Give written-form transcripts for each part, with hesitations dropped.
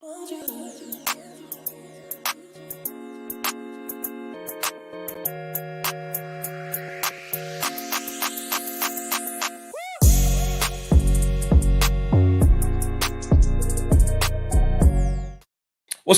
What's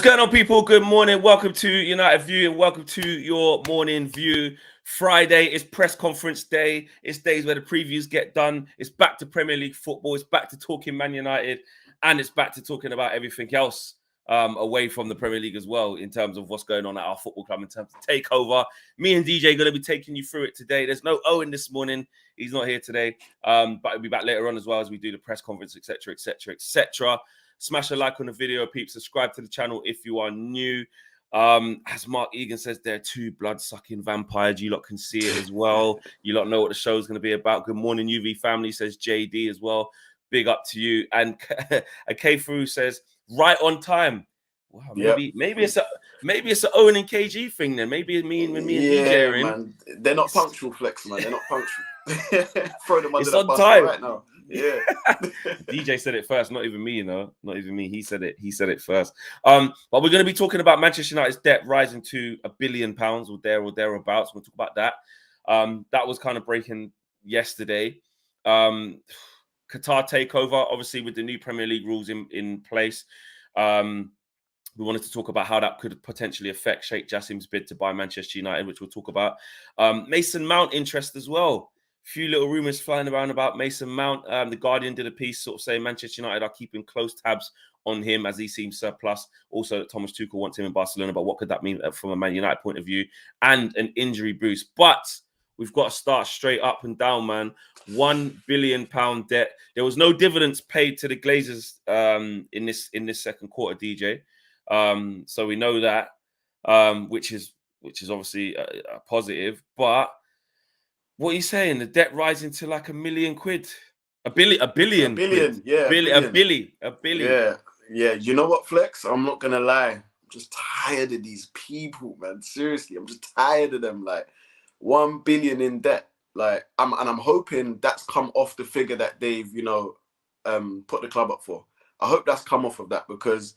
going on, people? Good morning. Welcome to United View and welcome to your morning view. Friday is press conference day. It's days where the previews get done. It's back to Premier League football. It's back to talking Man United, and it's back to talking about everything else away from the Premier League as well, in terms of what's going on at our football club, in terms of Takeover. Me and DJ are going to be taking you through it today. There's no Owen this morning. He's not here today, but he'll be back later on as well as we do the press conference, etc., etc., etc. Smash a like on the video, peeps. Subscribe to the channel if you are new. As Mark Egan says, they're two blood-sucking vampires. You lot can see it as well. You lot know what the show is going to be about. Good morning, UV family, says JD as well. Big up to you. And K-Fu says, right on time. Wow, maybe it's an Owen and KG thing then. Maybe me and DJ are in. Man. They're not punctual, Flex, man. They're not punctual. Throw them under the bus time right now. Yeah. DJ said it first, not even me, not even me. He said it first. But we're going to be talking about Manchester United's debt rising to £1 billion or thereabouts. We'll talk about that. That was kind of breaking yesterday. Qatar takeover, obviously with the new Premier League rules in place. We wanted to talk about how that could potentially affect Sheikh Jassim's bid to buy Manchester United, which we'll talk about. Mason Mount interest as well. Few little rumours flying around about Mason Mount. The Guardian did a piece sort of saying Manchester United are keeping close tabs on him as he seems surplus. Also, that Thomas Tuchel wants him in Barcelona, but what could that mean from a Man United point of view? And an injury boost. But we've got to start straight up and down, man. £1 billion debt. There was no dividends paid to the Glazers in this second quarter, DJ. So we know that, which is obviously a positive, but what are you saying? The debt rising to like £1 million quid, a billion, yeah, a billion. Yeah. You know what, Flex? I'm not gonna lie. I'm just tired of these people, man. Seriously, I'm just tired of them. Like 1 billion in debt. Like I'm hoping that's come off the figure that they've put the club up for. I hope that's come off of that because.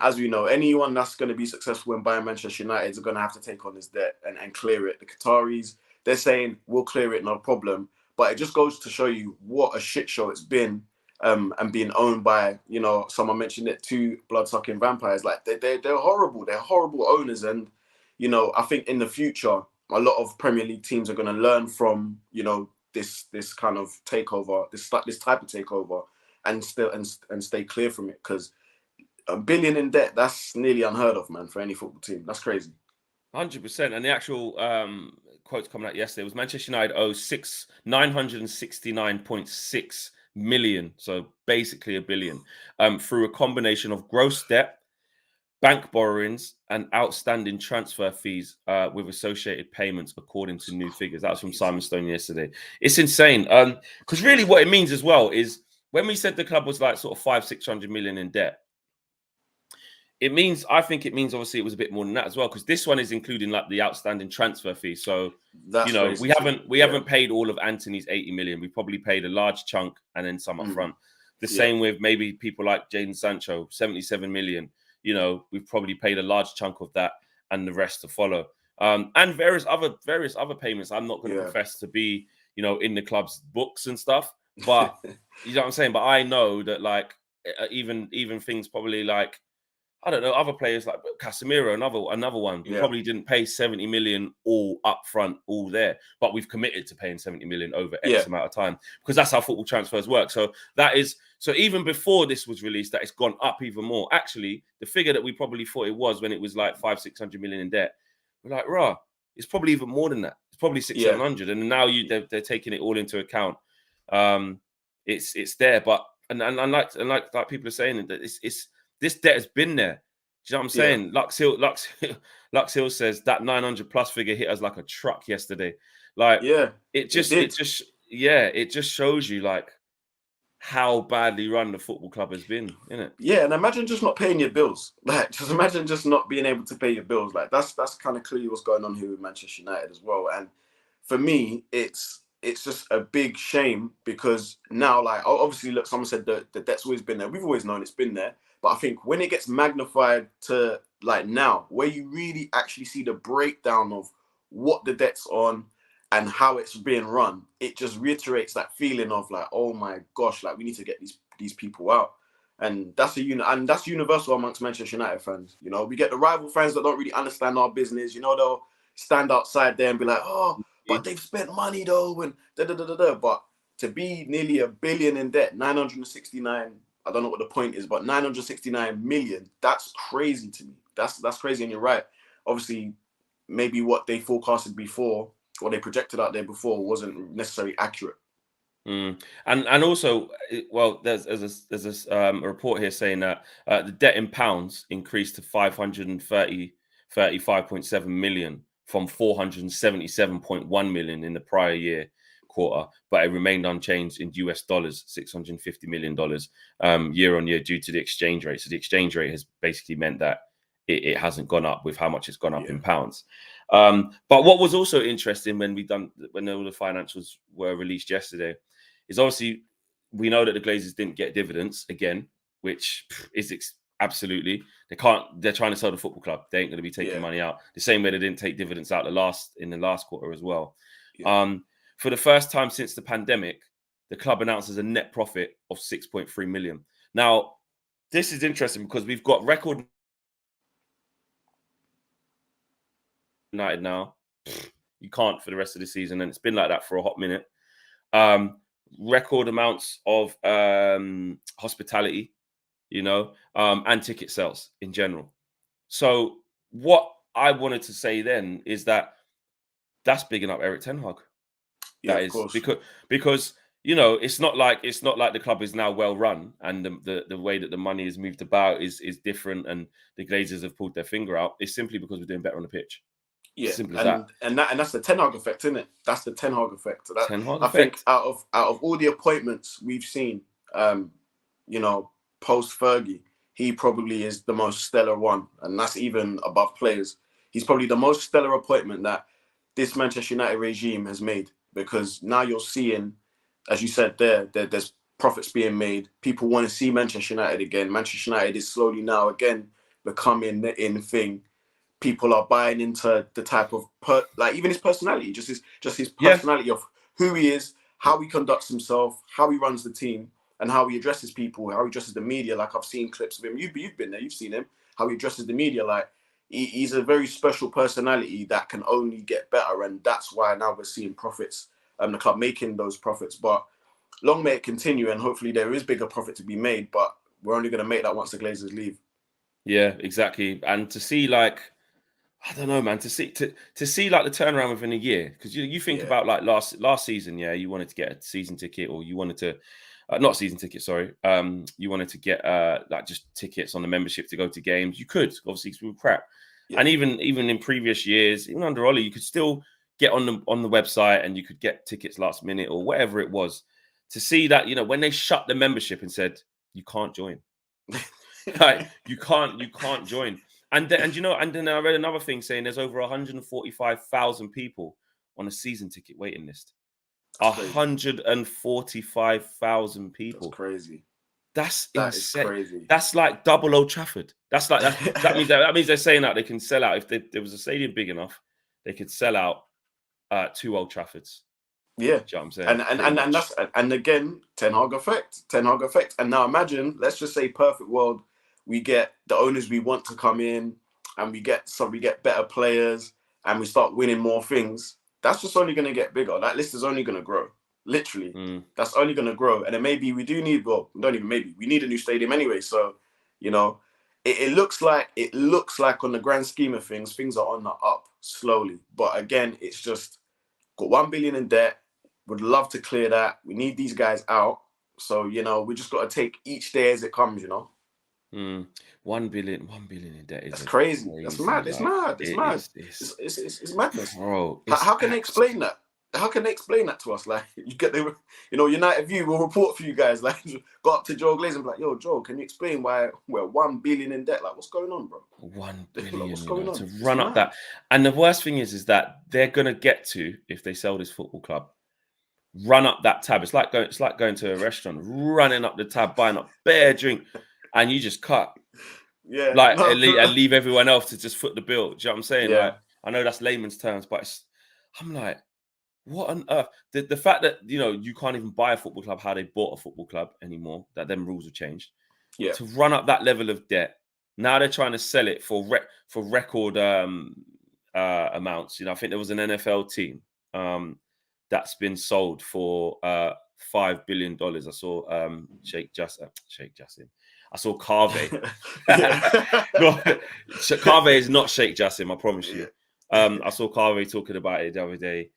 As we know, anyone that's going to be successful in buying Manchester United is going to have to take on this debt and clear it. The Qataris, they're saying, we'll clear it, no problem. But it just goes to show you what a shit show it's been and being owned by, someone mentioned it, two blood-sucking vampires. Like, they're horrible. They're horrible owners. And, I think in the future, a lot of Premier League teams are going to learn from, this kind of takeover, this type of takeover and stay clear from it because £1 billion in debt, that's nearly unheard of, man, for any football team. That's crazy. 100%. And the actual quotes coming out yesterday was Manchester United owes 969.6 million, so basically £1 billion, through a combination of gross debt, bank borrowings, and outstanding transfer fees with associated payments, according to new figures. That was from Simon Stone yesterday. It's insane. Because really what it means as well is when we said the club was like sort of 500-600 million in debt, I think it means obviously it was a bit more than that as well, because this one is including like the outstanding transfer fee. So we haven't paid all of Anthony's 80 million. We probably paid a large chunk and then some up front. The same with maybe people like Jadon Sancho, 77 million. We've probably paid a large chunk of that and the rest to follow. And various other payments. I'm not going to profess to be, in the club's books and stuff, but you know what I'm saying? But I know that like even things probably like, I don't know, other players like Casemiro, another one. We probably didn't pay 70 million all up front, all there, but we've committed to paying 70 million over X amount of time because that's how football transfers work. So even before this was released, that it's gone up even more. Actually, the figure that we probably thought it was when it was like 500-600 million in debt, we're like, rah, it's probably even more than that. It's probably 600-700, and now they're taking it all into account. It's there, but and like people are saying that it's this debt has been there. Do you know what I'm saying? Lux Hill says that 900 plus figure hit us like a truck yesterday. Like, it just shows you like how badly run the football club has been, isn't it? Yeah, and imagine just not paying your bills. Like, just imagine just not being able to pay your bills. Like, that's kind of clearly what's going on here with Manchester United as well. And for me, it's just a big shame because now, like, obviously, look, someone said the debt's always been there. We've always known it's been there. But I think when it gets magnified to like now, where you really actually see the breakdown of what the debt's on and how it's being run, it just reiterates that feeling of like, oh my gosh, like we need to get these people out. And that's that's universal amongst Manchester United fans. You know, we get the rival fans that don't really understand our business. You know, they'll stand outside there and be like, oh, but they've spent money though, and da da da da da. But to be nearly $1 billion in debt, 969, I don't know what the point is, but 969 million, that's crazy to me. That's crazy, and you're right. Obviously, maybe what they forecasted before, what they projected out there before, wasn't necessarily accurate. And also, well, there's a report here saying that the debt in pounds increased to 535.7 million from 477.1 million in the prior year quarter, but it remained unchanged in US dollars, $650 million year on year due to the exchange rate. So the exchange rate has basically meant that it hasn't gone up with how much it's gone up in pounds. But what was also interesting when all the financials were released yesterday is obviously we know that the Glazers didn't get dividends again, which is absolutely, they're trying to sell the football club. They ain't going to be taking money out the same way they didn't take dividends out in the last quarter as well. For the first time since the pandemic, the club announces a net profit of 6.3 million. Now, this is interesting because we've got record United now. You can't for the rest of the season, and it's been like that for a hot minute. Record amounts of hospitality, and ticket sales in general. So what I wanted to say then is that that's bigging up Eric Ten Hag. Yeah, that is because it's not like the club is now well run and the way that the money is moved about is different and the Glazers have pulled their finger out. It's simply because we're doing better on the pitch. Yeah, simple as that. And that's the Ten Hag effect, isn't it? That's the Ten Hag effect. I think out of all the appointments we've seen, post Fergie, he probably is the most stellar one, and that's even above players. He's probably the most stellar appointment that this Manchester United regime has made, because now you're seeing, as you said there's profits being made. People want to see Manchester United again. Manchester United is slowly now again becoming the in thing. People are buying into the type of even his personality, just his personality of who he is, how he conducts himself, how he runs the team, and how he addresses people, how he addresses the media. Like, I've seen clips of him. You've been there, you've seen him, how he addresses the media. Like, he's a very special personality that can only get better, and that's why now we're seeing profits. The club making those profits, but long may it continue, and hopefully there is bigger profit to be made. But we're only going to make that once the Glazers leave. Yeah, exactly. And to see, like, I don't know, man, to see like the turnaround within a year, because you think about like last season, you wanted to get a season ticket, or you wanted to not season ticket, sorry, you wanted to get like just tickets on the membership to go to games. You could, obviously, because we were crap, and even in previous years, even under Ollie, you could still get on the website and you could get tickets last minute or whatever it was. To see that, when they shut the membership and said you can't join, like you can't join. And then I read another thing saying there's over 145,000 people on a season ticket waiting list. 145,000 people. That's crazy. That's insane. Is crazy. That's like double Old Trafford. That means they're saying that they can sell out. If there was a stadium big enough, they could sell out 2 Old Traffords. Yeah, you know what I'm saying? And again, Ten Hag effect. And now imagine, let's just say, perfect world, we get the owners we want to come in, and we get better players, and we start winning more things. That's just only going to get bigger. That list is only going to grow. Literally, that's only going to grow. And then maybe we do need, we need a new stadium anyway. So, it looks like on the grand scheme of things are on the up slowly. But again, it's just got 1 billion in debt. Would love to clear that. We need these guys out. So, we just got to take each day as it comes, 1 billion in debt. That's crazy. That's mad. It's mad. It's madness. Bro, how can they explain that? How can they explain that to us? Like, United View will report for you guys. Like, go up to Joe Glazer and be like, "Yo, Joe, can you explain why we're 1 billion in debt? Like, what's going on, bro? 1 billion. What's going on? To run up that?" And the worst thing is that they're gonna get to, if they sell this football club, run up that tab. It's like going to a restaurant, running up the tab, buying up bare drink. and you just cut. Yeah. Like, and leave everyone else to just foot the bill. Do you know what I'm saying? Yeah. Like, I know that's layman's terms, but I'm like, what on earth? The fact that, you know, you can't even buy a football club how they bought a football club anymore, that them rules have changed. Yeah. To run up that level of debt. Now they're trying to sell it for record amounts. You know, I think there was an NFL team that's been sold for $5 billion. I saw Sheikh Jassim. I saw Carve. No, Carve is not Sheikh Jassim, I promise you. I saw Carve talking about it the other day.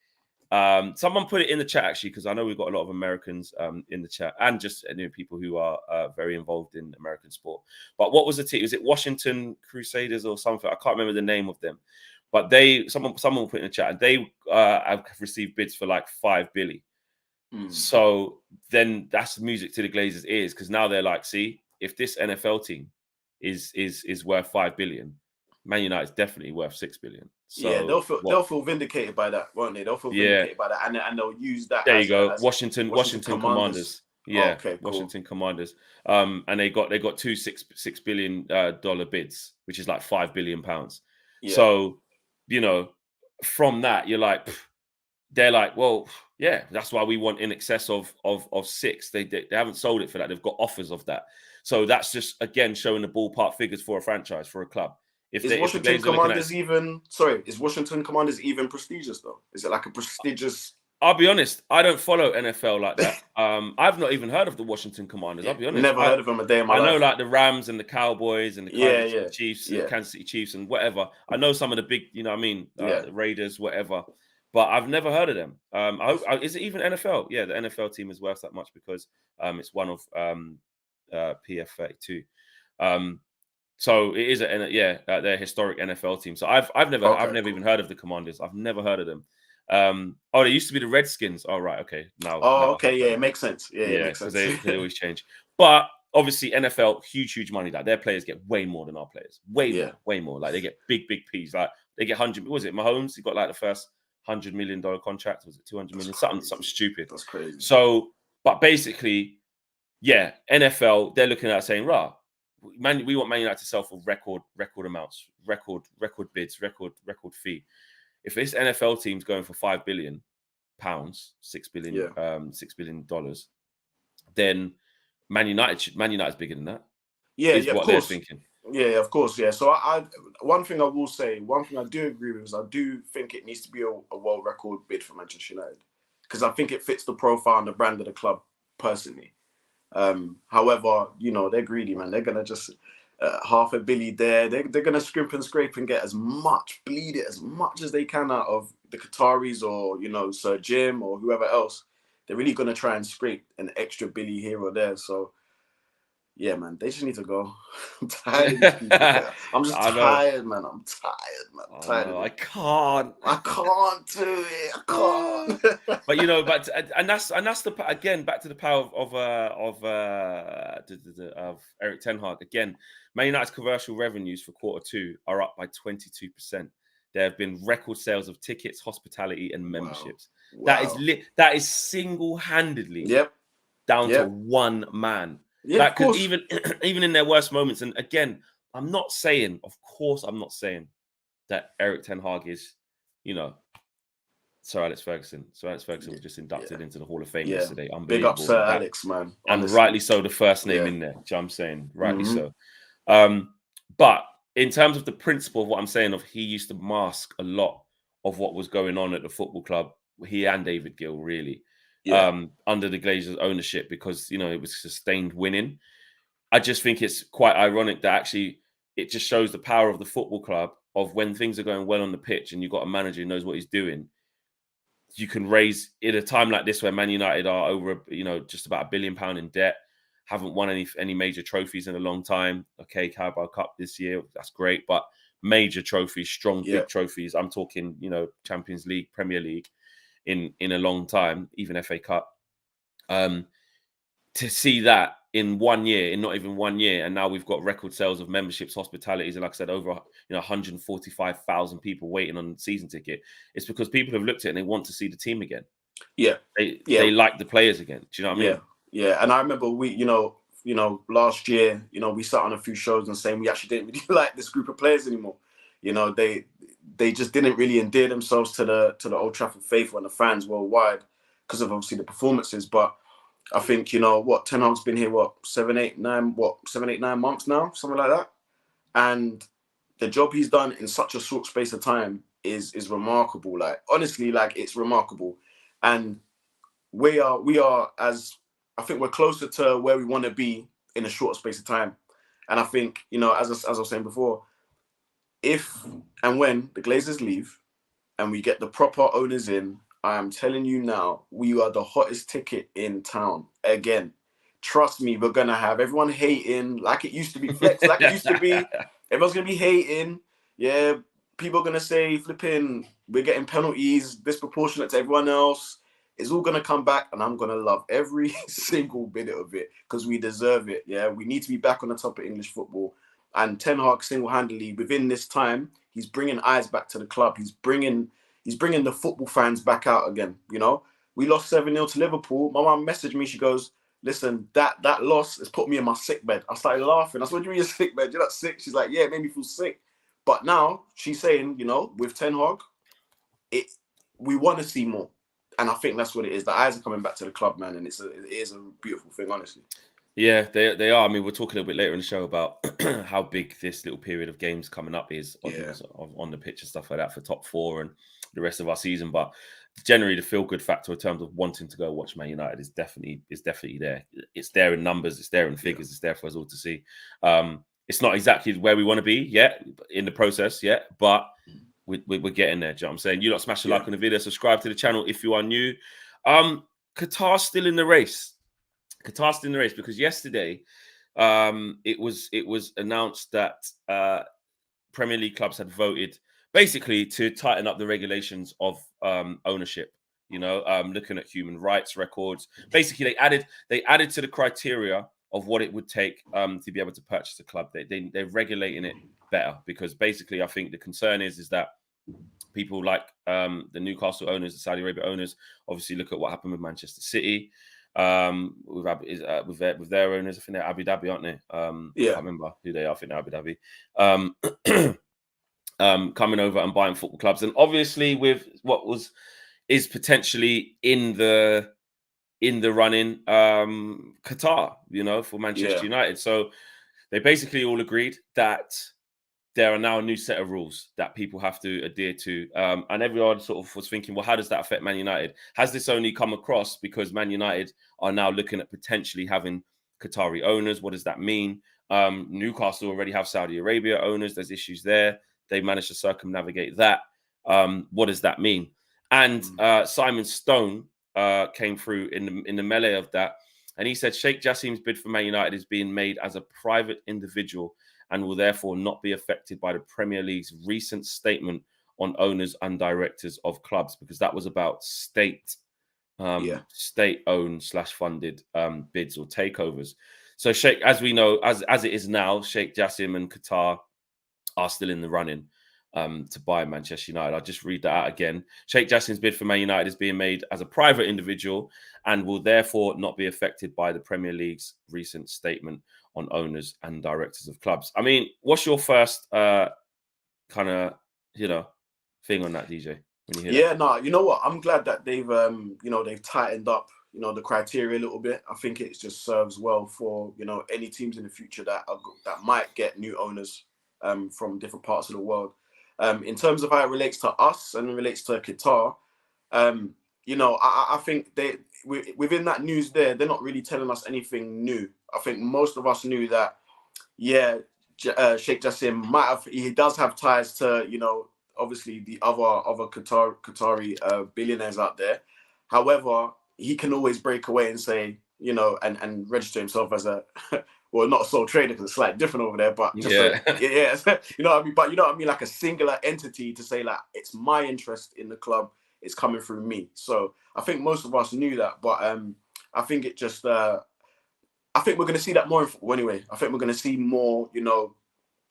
Someone put it in the chat, actually, because I know we've got a lot of Americans in the chat, and just people who are very involved in American sport. But what was the team? Was it Washington Crusaders or something? I can't remember the name of them. But someone put in the chat, and they have received bids for like $5 billion. So then that's music to the Glazers' ears, because now they're like, see, if this NFL team is worth $5 billion, Man United is definitely worth $6 billion. So yeah, they'll feel vindicated by that, won't they? They'll feel vindicated by that, and they'll use that. There you go, Washington Commanders. Yeah, okay, cool. Washington Commanders. And they got two $6 billion dollar bids, which is like £5 billion. Yeah. So, you know, from that, you're like, they're like, well, yeah, that's why we want in excess of 6. They haven't sold it for that. They've got offers of that. So that's just, again, showing the ballpark figures for a franchise, for a club. Is Washington Commanders even prestigious, though? Is it like a prestigious? I'll be honest, I don't follow NFL like that. I've not even heard of the Washington Commanders. I'll be honest. Never heard of them a day in my life. I know like the Rams and the Cowboys and the Kansas City Chiefs and Kansas City Chiefs and whatever. I know some of the big, you know what I mean, the Raiders, whatever. But I've never heard of them. Is it even NFL? Yeah, the NFL team is worth that much because it's one of PF32. So it is their historic NFL team. So I've never even heard of the Commanders. I've never heard of them. They used to be the Redskins. Oh, right, okay. Now it makes sense. Yeah, it makes sense. They always change. But obviously NFL, huge money. Like their players get way more than our players. Way more. Like they get big P's. Like they get 100. What was it? Mahomes, he got like the first $100 million contract. Was it 200 million? Something stupid. That's crazy. So, but basically, yeah, NFL, they're looking at it saying, rah, we want Man United to sell for record amounts, record bids, record fee. If this NFL team's going for £5 billion, $6 billion, $6 billion, then Man United's bigger than that. Is what they're thinking. Yeah, of course, yeah. So one thing I will say, one thing I do agree with is I do think it needs to be a world record bid for Manchester United, because I think it fits the profile and the brand of the club personally. However, you know, they're greedy, man. They're gonna just $500 million there. They're gonna scrimp and scrape and get as much as they can out of the Qataris or, you know, Sir Jim or whoever else. They're really gonna try and scrape an extra billy here or there. So yeah, man, they just need to go. I'm tired of these people. I'm just tired, man. I'm tired, man. I'm tired. I can't do it. I can't. But you know, and that's the again back to the power of Eric Ten Hag. Again, Man United's commercial revenues for Q2 are up by 22%. There have been record sales of tickets, hospitality, and memberships. Wow. That is single-handedly down to one man. Yeah, because even in their worst moments, and again, I'm not saying that Eric Ten Hag is, you know, Sir Alex Ferguson. Sir Alex Ferguson was just inducted into the Hall of Fame yesterday. Unbelievable. Big up Sir Alex, man. Honestly. And rightly so, the first name in there. Do you know what I'm saying? Rightly so. But in terms of the principle of what I'm saying, he used to mask a lot of what was going on at the football club. He and David Gill, really. Under the Glazers' ownership, because, you know, it was sustained winning. I just think it's quite ironic that actually it just shows the power of the football club of when things are going well on the pitch and you've got a manager who knows what he's doing. You can raise at a time like this where Man United are over, you know, just about £1 billion in debt, haven't won any major trophies in a long time. Okay, Carabao Cup this year, that's great, but major trophies, strong big trophies. I'm talking, you know, Champions League, Premier League. In a long time, even FA Cup, to see that in 1 year, in not even 1 year, and now we've got record sales of memberships, hospitalities, and like I said, over 145,000 people waiting on the season ticket. It's because people have looked at it and they want to see the team again. Yeah, they like the players again. Do you know what I mean? Yeah, and I remember we, you know, last year, we sat on a few shows and saying we actually didn't really like this group of players anymore. They just didn't really endear themselves to the Old Trafford faithful and the fans worldwide because of obviously the performances. But I think, Ten Hag's been here, 7, 8, 9 months now, something like that. And the job he's done in such a short space of time is remarkable. Like, honestly, it's remarkable. And we are I think we're closer to where we want to be in a short space of time. And I think, as I was saying before, if and when the Glazers leave and we get the proper owners in, I am telling you now, we are the hottest ticket in town again. Trust me, we're going to have everyone hating like it used to be. Flex, like it used to be. Everyone's going to be hating. Yeah, people are going to say, flipping, we're getting penalties disproportionate to everyone else. It's all going to come back, and I'm going to love every single bit of it because we deserve it. Yeah, we need to be back on the top of English football. And Ten Hag single-handedly, within this time, he's bringing eyes back to the club. He's bringing the football fans back out again. We lost 7-0 to Liverpool. My mum messaged me. She goes, listen, that loss has put me in my sick bed. I started laughing. I said, what do you mean you're sick bed? You're not sick? She's like, yeah, it made me feel sick. But now she's saying, with Ten Hag, we want to see more. And I think that's what it is. The eyes are coming back to the club, man. And it is a beautiful thing, honestly. Yeah, they are. I mean, we'll talk a little bit later in the show about how big this little period of games coming up is on the pitch and stuff like that for top 4 and the rest of our season. But generally, the feel-good factor in terms of wanting to go watch Man United is definitely there. It's there in numbers, it's there in figures, it's there for us all to see. It's not exactly where we want to be yet in the process yet, but we're getting there. Do you know what I'm saying? You lot smash a like on the video, subscribe to the channel if you are new. Qatar's still in the race. Because yesterday it was announced that Premier League clubs had voted basically to tighten up the regulations of ownership. Looking at human rights records. Basically, they added to the criteria of what it would take to be able to purchase a club. They're regulating it better because basically, I think the concern is that people like the Newcastle owners, the Saudi Arabia owners, obviously look at what happened with Manchester City. With their owners, I think they're Abu Dhabi, aren't they? I can't remember who they are. I think they're Abu Dhabi. Coming over and buying football clubs, and obviously with what is potentially in the running, Qatar, for Manchester United. So they basically all agreed that there are now a new set of rules that people have to adhere to. And everyone sort of was thinking, well, how does that affect Man United? Has this only come across because Man United are now looking at potentially having Qatari owners? What does that mean? Newcastle already have Saudi Arabia owners. There's issues there. They managed to circumnavigate that. What does that mean? And Simon Stone came through in the melee of that. And he said, Sheikh Jassim's bid for Man United is being made as a private individual and will therefore not be affected by the Premier League's recent statement on owners and directors of clubs, because that was about state-owned / funded bids or takeovers. So Sheikh, as we know, as it is now, Sheikh Jassim and Qatar are still in the running to buy Manchester United. I'll just read that out again. Sheikh Jassim's bid for Man United is being made as a private individual and will therefore not be affected by the Premier League's recent statement on owners and directors of clubs. I mean, what's your first kind of, thing on that, DJ? When you hear that? No, you know what? I'm glad that they've tightened up, the criteria a little bit. I think it just serves well for, any teams in the future that might get new owners from different parts of the world. In terms of how it relates to us and relates to Qatar, I think within that news they're not really telling us anything new. I think most of us knew that, Sheikh Jassim he does have ties to, obviously the other Qatari billionaires out there. However, he can always break away and say, and register himself as a well, not a sole trader because it's slightly different over there, but just you know what I mean. But you know what I mean, like a singular entity to say like it's my interest in the club, it's coming through me. So I think most of us knew that, but I think it just I think we're going to see that more in football anyway. I think we're going to see more,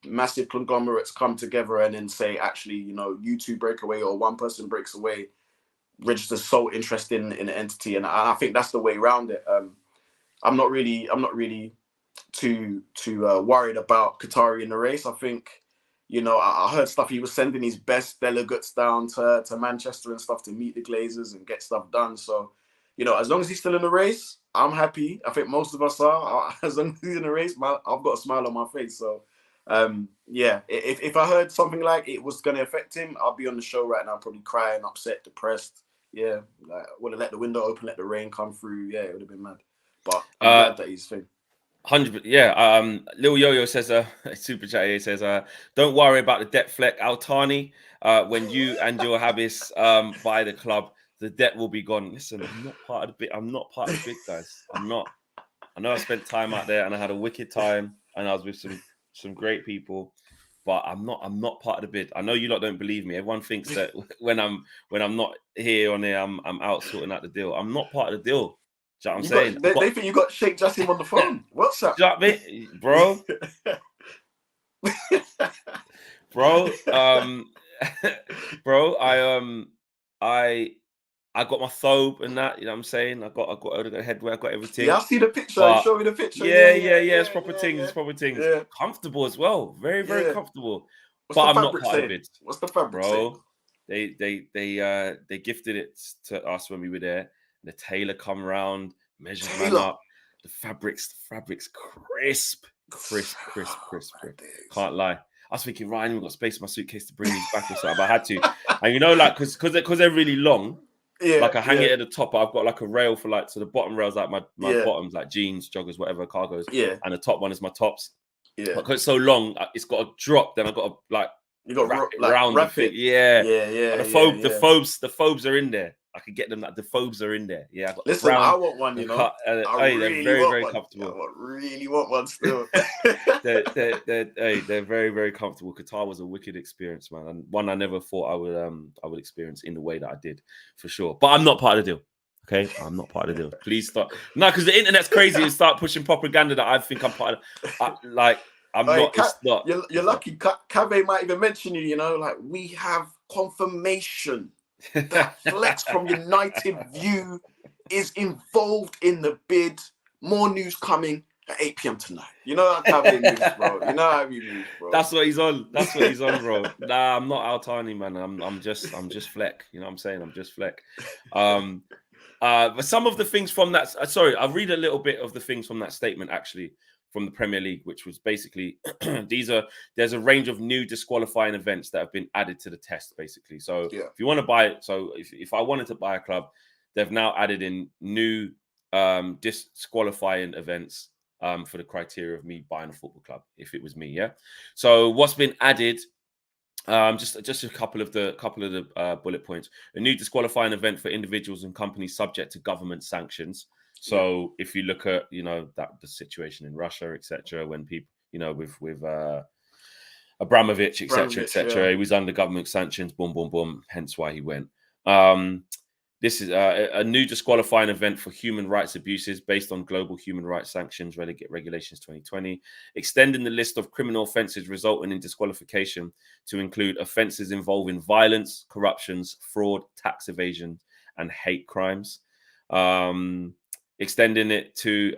massive conglomerates come together and then say, actually, you two break away or one person breaks away, registers sole interest in an entity, and I think that's the way around it. I'm not really worried about Qatari in the race. I think, you know, I heard stuff. He was sending his best delegates down to Manchester and stuff to meet the Glazers and get stuff done. So, you know, as long as he's still in the race, I'm happy. I think most of us are. As long as he's in the race, I've got a smile on my face. So, yeah, if I heard something like it was going to affect him, I'll be on the show right now, probably crying, upset, depressed. Yeah, like, would have let the window open, let the rain come through. Yeah, it would have been mad. But I'm glad that he's thing. 100%, yeah. Lil Yo-Yo says, super chat here says, don't worry about the debt fleck, Altani. When you and your Habis buy the club, the debt will be gone. Listen, I'm not part of the bid. I'm not part of the bid, guys. I'm not. I know I spent time out there and I had a wicked time and I was with some great people, but I'm not part of the bid. I know you lot don't believe me. Everyone thinks that when I'm not here on there, I'm out sorting out the deal. I'm not part of the deal. Do you know what I'm saying? They think you got Sheikh Jassim on the phone. What's up? Do you know what I mean? Bro? Bro, bro, I got my thobe and that, you know what I'm saying? I got a headwear, I got everything. Yeah, I see the picture. Show me the picture. Yeah, it's proper things. It's proper things. Yeah. Comfortable as well. Very, very comfortable. But I'm not part of it. What's the fabric, bro? They gifted it to us when we were there. The tailor come around, measured man up. The fabric's crisp. Can't lie. I was thinking, Ryan, we've got space in my suitcase to bring these back or something, but I had to. And you know, like, because they're really long. Yeah, like I hang it at the top. I've got like a rail for like, so the bottom rail's like my bottoms, like jeans, joggers, whatever, cargos. Yeah. And the top one is my tops. Yeah. Because it's so long, it's got to drop. Then I've got to like wrap it around the thing. Yeah. And the phobes are in there. I could get them. Like the phobes are in there. Yeah. Listen, I want one. You know, they're very, very comfortable. I really want one still. they're very, very comfortable. Qatar was a wicked experience, man, and one I never thought I would experience in the way that I did, for sure. But I'm not part of the deal. Okay, I'm not part of the deal. Please stop. No, because the internet's crazy and start pushing propaganda that I think I'm part of. I'm not. It's not. You're lucky. Cabe might even mention you. You know, like we have confirmation that Flex from United View is involved in the bid. More news coming at 8 p.m. tonight. You know how Cabe moves, bro. You know how he moves, bro. That's what he's on. Bro. Nah, I'm not Altani, man. I'm just Fleck. You know what I'm saying? I'm just Fleck. But some of the things from that, I'll read a little bit of the things from that statement actually from the Premier League, which was basically there's a range of new disqualifying events that have been added to the test, basically. So if you want to buy it, so if I wanted to buy a club, they've now added in new disqualifying events for the criteria of me buying a football club, if it was me, yeah. So what's been added? Just a couple of the bullet points. A new disqualifying event for individuals and companies subject to government sanctions. So if you look at, you know, that the situation in Russia, etc., when people, you know, with Abramovich, etc., he was under government sanctions. Boom, boom, boom. Hence why he went. This is a new disqualifying event for human rights abuses based on global human rights sanctions, regulations 2020, extending the list of criminal offences resulting in disqualification to include offences involving violence, corruptions, fraud, tax evasion, and hate crimes. Extending it to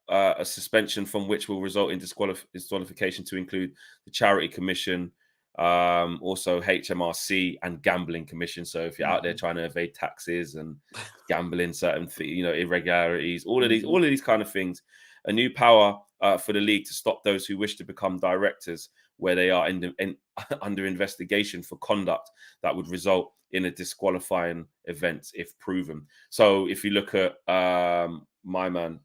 a suspension from which will result in disqualification to include the Charity Commission, also HMRC and Gambling Commission. So if you're out there trying to evade taxes and gambling, certain irregularities, all of these kind of things, a new power for the league to stop those who wish to become directors where they are under investigation for conduct that would result in a disqualifying event if proven. So if you look at my man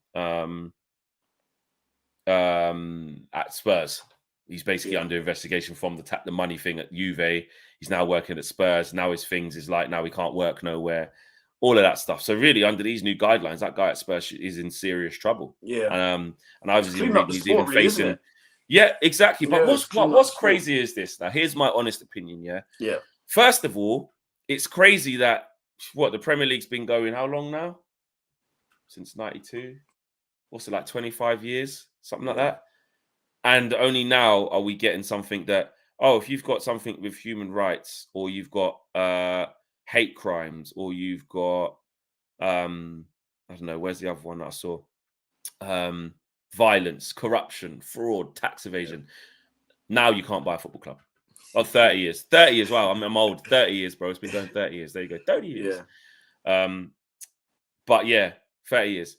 at Spurs, he's basically under investigation from the money thing at Juve. He's now working at Spurs. Now his things is like, now he can't work nowhere. All of that stuff. So really, under these new guidelines, that guy at Spurs is in serious trouble. Yeah. And I was he's even facing. Really, yeah, exactly. But what's crazy is this. Now, here's my honest opinion. Yeah. Yeah. First of all, it's crazy that the Premier League's been going how long now? Since 92. What's it, like 25 years, something like that. And only now are we getting something that, if you've got something with human rights, or you've got hate crimes, or you've got I don't know, where's the other one that I saw? violence, corruption, fraud, tax evasion. Now you can't buy a football club. Oh, 30 years. 30 years. Wow, I'm old. 30 years, bro. It's been going 30 years. There you go. 30 years. But yeah, 30 years.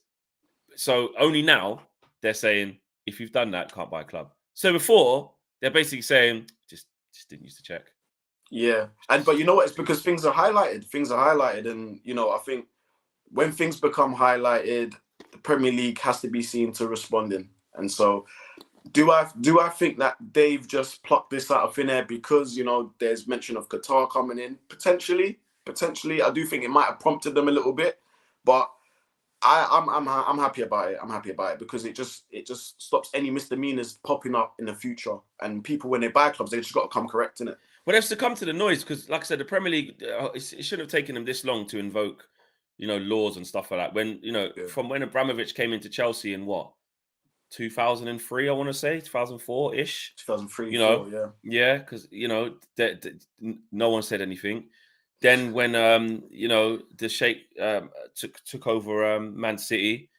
So only now they're saying, if you've done that, can't buy a club. So before, they're basically saying, just didn't use to check. Yeah. But you know what? It's because things are highlighted. Things are highlighted. And, you know, I think when things become highlighted, the Premier League has to be seen to responding. And so do I think that they've just plucked this out of thin air because, you know, there's mention of Qatar coming in? Potentially. I do think it might have prompted them a little bit. But I'm happy about it. I'm happy about it because it just stops any misdemeanors popping up in the future. And people, when they buy clubs, they just got to come correct in it. Well, they have to come to the noise because, like I said, the Premier League, it shouldn't have taken them this long to invoke, you know, laws and stuff like that. When, you know, from when Abramovich came into Chelsea in what, 2003, I want to say, 2004-ish. 2003, you know, yeah, because, you know, no one said anything. Then when, you know, the Sheikh took over Man City,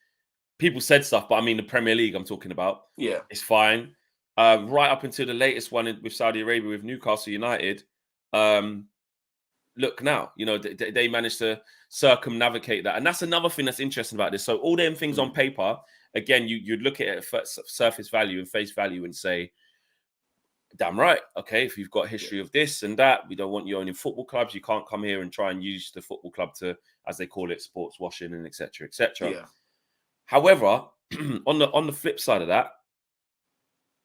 people said stuff, but I mean, the Premier League I'm talking about, it's fine. Right up until the latest one with Saudi Arabia with Newcastle United, look now, you know, they managed to circumnavigate that. And that's another thing that's interesting about this. So all them things on paper, again, you'd look at it at surface value and face value and say, damn right, okay, if you've got a history of this and that, we don't want you owning football clubs. You can't come here and try and use the football club to, as they call it, sports washing and etc. etc. Yeah. However, on the flip side of that,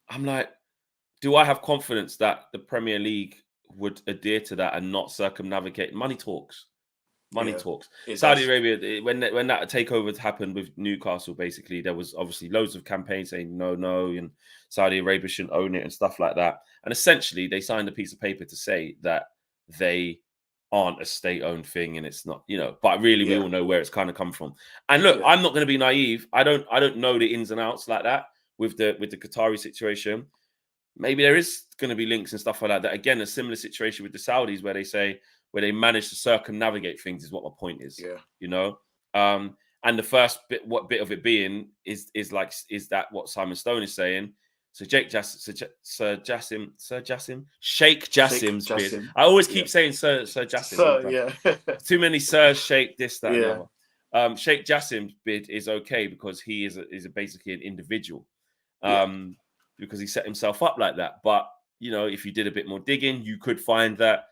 I'm like, do I have confidence that the Premier League would adhere to that and not circumnavigate? Money talks. Money talks. Saudi Arabia, when that takeover happened with Newcastle, basically, there was obviously loads of campaigns saying no, and Saudi Arabia shouldn't own it and stuff like that. And essentially, they signed a piece of paper to say that they aren't a state-owned thing, and it's not, you know. But really, we all know where it's kind of come from. And look, I'm not going to be naive. I don't know the ins and outs like that with the Qatari situation. Maybe there is going to be links and stuff like that. That again, a similar situation with the Saudis, where they manage to circumnavigate things, is what my point is. Yeah, you know. And the first bit of it being is that what Simon Stone is saying. So Sheikh Jassim's bid. I always keep saying Sir Jassim. Sir, Too many Sirs, Sheikh this, that, and other. Sheikh Jassim's bid is okay because he is basically an individual. Because he set himself up like that. But, you know, if you did a bit more digging, you could find that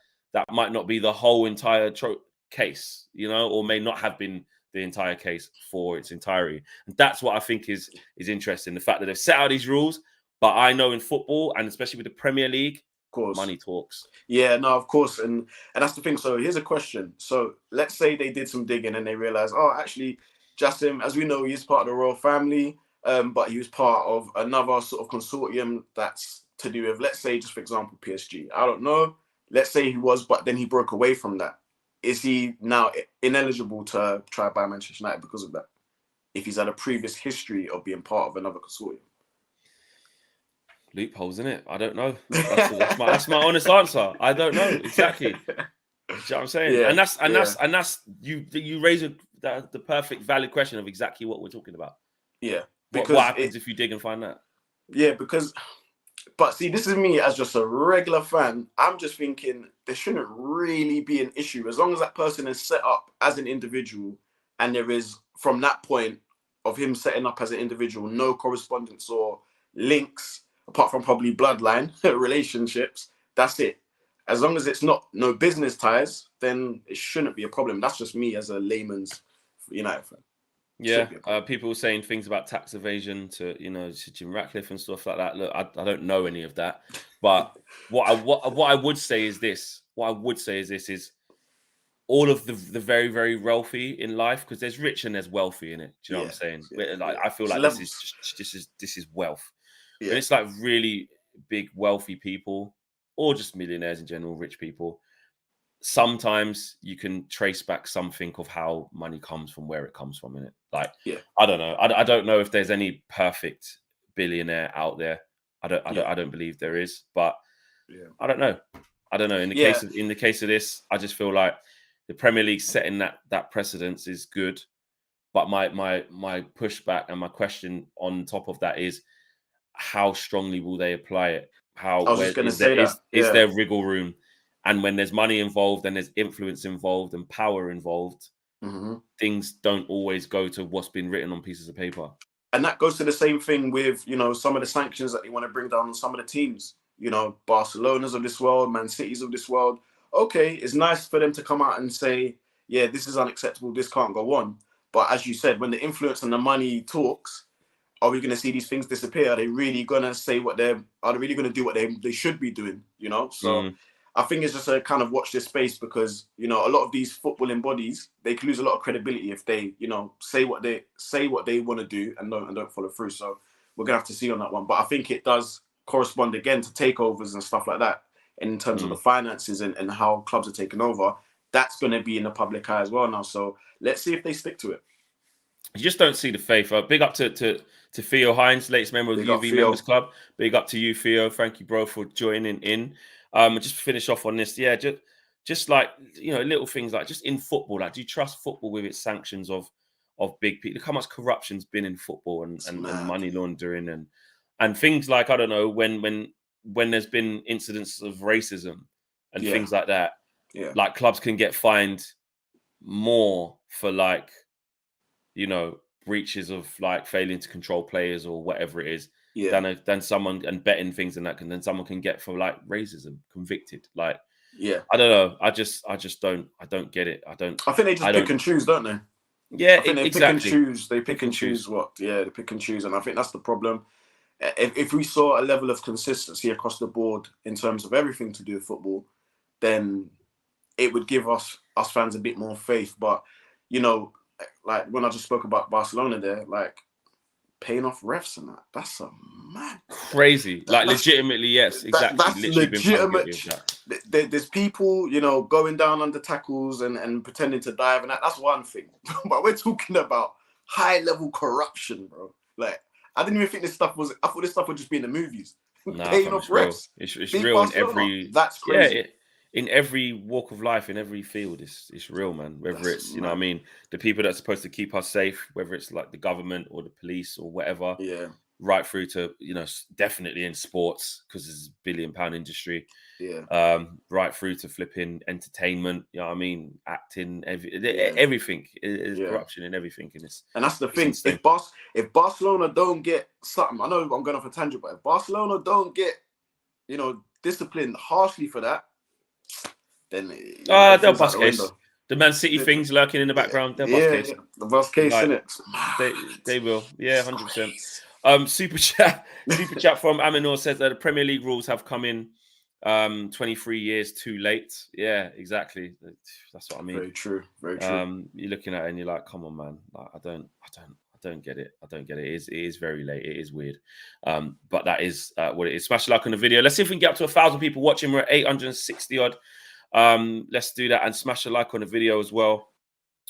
might not be the whole entire case, you know, or may not have been the entire case for its entirety. And that's what I think is interesting. The fact that they've set out these rules, but I know in football, and especially with the Premier League, of course, money talks. Yeah, no, of course. And that's the thing. So here's a question. So let's say they did some digging and they realized, oh, actually, Jassim, as we know, he's part of the royal family. But he was part of another sort of consortium that's to do with, let's say, just for example, PSG. I don't know. Let's say he was, but then he broke away from that. Is he now ineligible to try to buy Manchester United because of that? If he's had a previous history of being part of another consortium. Loopholes, in it. I don't know. That's my honest answer. I don't know exactly. Do you know what I'm saying? Yeah, and that's you raise the perfect valid question of exactly what we're talking about. Yeah. Because what happens if you dig and find that? Yeah, but see, this is me as just a regular fan. I'm just thinking there shouldn't really be an issue as long as that person is set up as an individual and there is, from that point of him setting up as an individual, no correspondence or links, apart from probably bloodline relationships. That's it. As long as it's no business ties, then it shouldn't be a problem. That's just me as a layman's United fan. Yeah, people were saying things about tax evasion to, you know, to Jim Ratcliffe and stuff like that. Look, I don't know any of that, but what I would say is this. What I would say is this: is all of the very, very wealthy in life, because there's rich and there's wealthy in it. Do you know what I'm saying? Like, I feel like this is wealth. Yeah. And it's like really big wealthy people, or just millionaires in general, rich people. Sometimes you can trace back something of how money comes from, where it comes from in it. Like, I don't know. I don't know if there's any perfect billionaire out there. I don't believe there is, but I don't know. In the case of this, I just feel like the Premier League setting that precedence is good. But my pushback and my question on top of that is, how strongly will they apply it? I was just going to say that. Is there wriggle room? And when there's money involved and there's influence involved and power involved, things don't always go to what's been written on pieces of paper. And that goes to the same thing with, you know, some of the sanctions that they want to bring down on some of the teams. You know, Barcelona's of this world, Man City's of this world. Okay, it's nice for them to come out and say, yeah, this is unacceptable, this can't go on. But as you said, when the influence and the money talks, are we going to see these things disappear? Are they really going to say are they really going to do what they should be doing, you know? So I think it's just a kind of watch this space, because, you know, a lot of these footballing bodies, they can lose a lot of credibility if they, you know, say what they want to do and don't follow through. So we're going to have to see on that one. But I think it does correspond again to takeovers and stuff like that. And in terms of the finances and how clubs are taking over, that's going to be in the public eye as well now. So let's see if they stick to it. You just don't see the faith. Big up to Theo Hines, latest member of the UV Members Club. Big up to you, Theo. Thank you, bro, for joining in. Just to finish off on this, yeah, just like, you know, little things like just in football, like, do you trust football with its sanctions of big people? Look how much corruption's been in football and money laundering and things like, I don't know, when there's been incidents of racism and things like that, like clubs can get fined more for, like, you know, breaches of like failing to control players or whatever it is, than someone, and betting things and that can, then someone can get for like racism convicted. Like, I don't know. I don't get it. I think they just pick and choose, don't they? Yeah, I think they exactly. pick and choose. They pick and choose what? Yeah, they pick and choose, and I think that's the problem. If we saw a level of consistency across the board in terms of everything to do with football, then it would give us fans a bit more faith. But, you know, like when I just spoke about Barcelona there, like paying off refs and that's a mad crazy. Like legitimately, yes, exactly. That's legitimate. There's people, you know, going down under tackles and pretending to dive, and that's one thing. But we're talking about high level corruption, bro. Like, I didn't even think this stuff was. I thought this stuff would just be in the movies. Paying off refs. It's real in every. That's crazy. Yeah, in every walk of life, in every field, it's real, man. Whether it's, you know what I mean, the people that are supposed to keep us safe, whether it's like the government or the police or whatever, right through to, you know, definitely in sports, because it's a £1 billion industry, right through to flipping entertainment, you know what I mean, acting, everything is corruption in everything, and that's the thing. If Barcelona don't get something, I know I'm going off a tangent, but if Barcelona don't get, you know, disciplined harshly for that, then they'll bust case. The Man City things lurking in the background. They'll bust case. The bust case, like, innit? They will. Yeah, 100%. Super chat from Aminor says that the Premier League rules have come in 23 years too late. Yeah, exactly. That's what I mean. Very true. Very true. You're looking at it and you're like, come on, man. Like, I don't get it. It is very late. It is weird. But that is what it is. Smash a like on the video. Let's see if we can get up to 1,000 people watching. We're at 860 odd. Let's do that and smash a like on the video as well.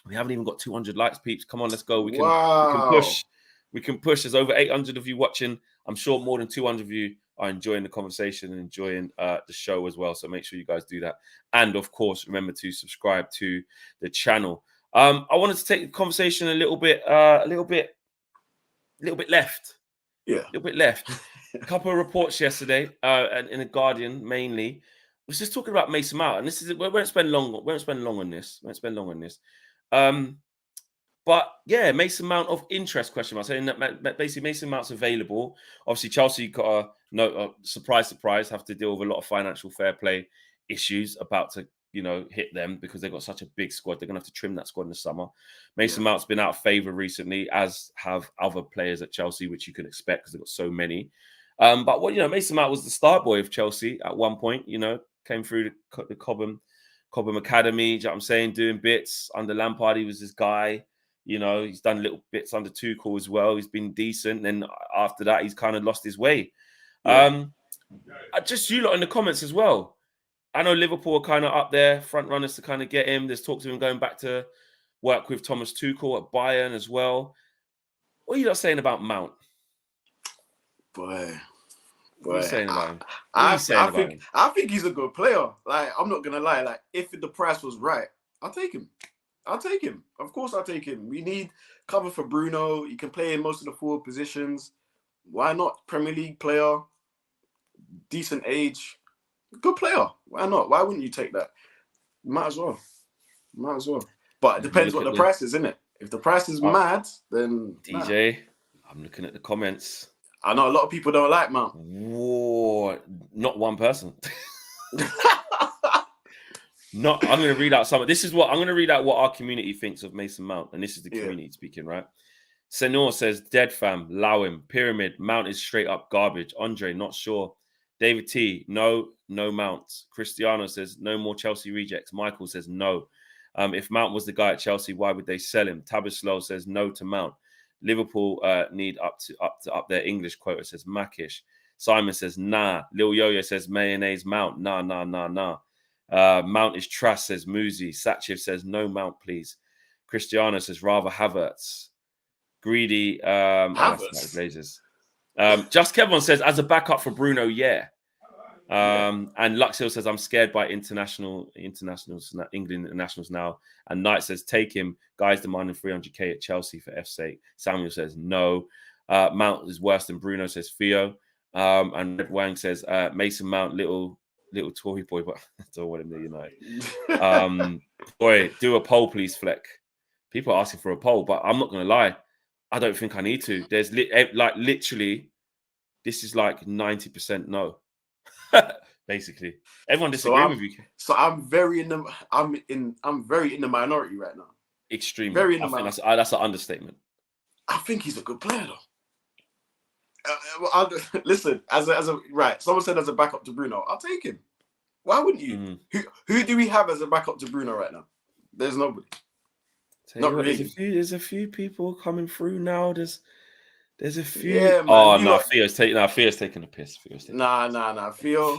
We haven't even got 200 likes, peeps. Come on, let's go. We can push. We can push. There's over 800 of you watching. I'm sure more than 200 of you are enjoying the conversation and enjoying the show as well. So make sure you guys do that. And of course, remember to subscribe to the channel. I wanted to take the conversation a little bit left. Yeah, a little bit left. A couple of reports yesterday, and in the Guardian mainly. Was just talking about Mason Mount, and this is we won't spend long on this. But yeah, Mason Mount of interest, question mark, saying that basically Mason Mount's available. Obviously, Chelsea got surprise, have to deal with a lot of financial fair play issues about to, you know, hit them because they've got such a big squad. They're gonna have to trim that squad in the summer. Mason Mount's been out of favour recently, as have other players at Chelsea, which you can expect because they've got so many. But what, you know, Mason Mount was the star boy of Chelsea at one point, you know. Came through the Cobham Academy, you know what I'm saying, doing bits. Under Lampard, he was this guy. You know, he's done little bits under Tuchel as well. He's been decent. And after that, he's kind of lost his way. Just you lot in the comments as well. I know Liverpool are kind of up there, front runners to kind of get him. There's talks of him going back to work with Thomas Tuchel at Bayern as well. What are you lot saying about Mount? Boy. What are you saying about him? I think he's a good player. Like, I'm not gonna lie. Like, if the price was right, I'll take him. I'll take him. Of course, I'll take him. We need cover for Bruno. He can play in most of the forward positions. Why not? Premier League player, decent age, good player. Why not? Why wouldn't you take that? Might as well. Might as well. But it depends what the price is, innit? If the price is mad, then DJ, I'm looking at the comments. I know a lot of people don't like Mount. Whoa, not one person. I'm going to read out some. This is what I'm going to read out what our community thinks of Mason Mount, and this is the community speaking, right? Senor says, "Dead fam, allow him. Pyramid, Mount is straight up garbage. Andre, not sure. David T, no Mount. Cristiano says, no more Chelsea rejects. Michael says, no. If Mount was the guy at Chelsea, why would they sell him? Tabaslow says, no to Mount. Liverpool need up their English quota, says Makish. Simon says, nah. Lil Yo-Yo says, mayonnaise Mount. Nah. Mount is trash, says Muzi. Sachiv says, no Mount, please. Cristiano says, rather Havertz. Greedy, Havertz. Just Kevin says, as a backup for Bruno, yeah. And Luxhill says, I'm scared by England internationals now. And Knight says, take him. Guys demanding 300k at Chelsea for F's sake. Samuel says, no. Mount is worse than Bruno, says Theo. And Red Wang says, Mason Mount, little Tory boy, but I don't want him to United. Boy, do a poll, please, Fleck. People are asking for a poll, but I'm not going to lie. I don't think I need to. There's literally, this is like 90% no. Basically, everyone disagrees with you. So I'm very in the minority right now. Extremely. Very in the minority. That's an understatement. I think he's a good player though. Listen, right. Someone said as a backup to Bruno, I'll take him. Why wouldn't you? Who do we have as a backup to Bruno right now? There's nobody. Not really. There's a few people coming through now. There's a few. Yeah, man. Theo's taking a piss. Nah. Theo's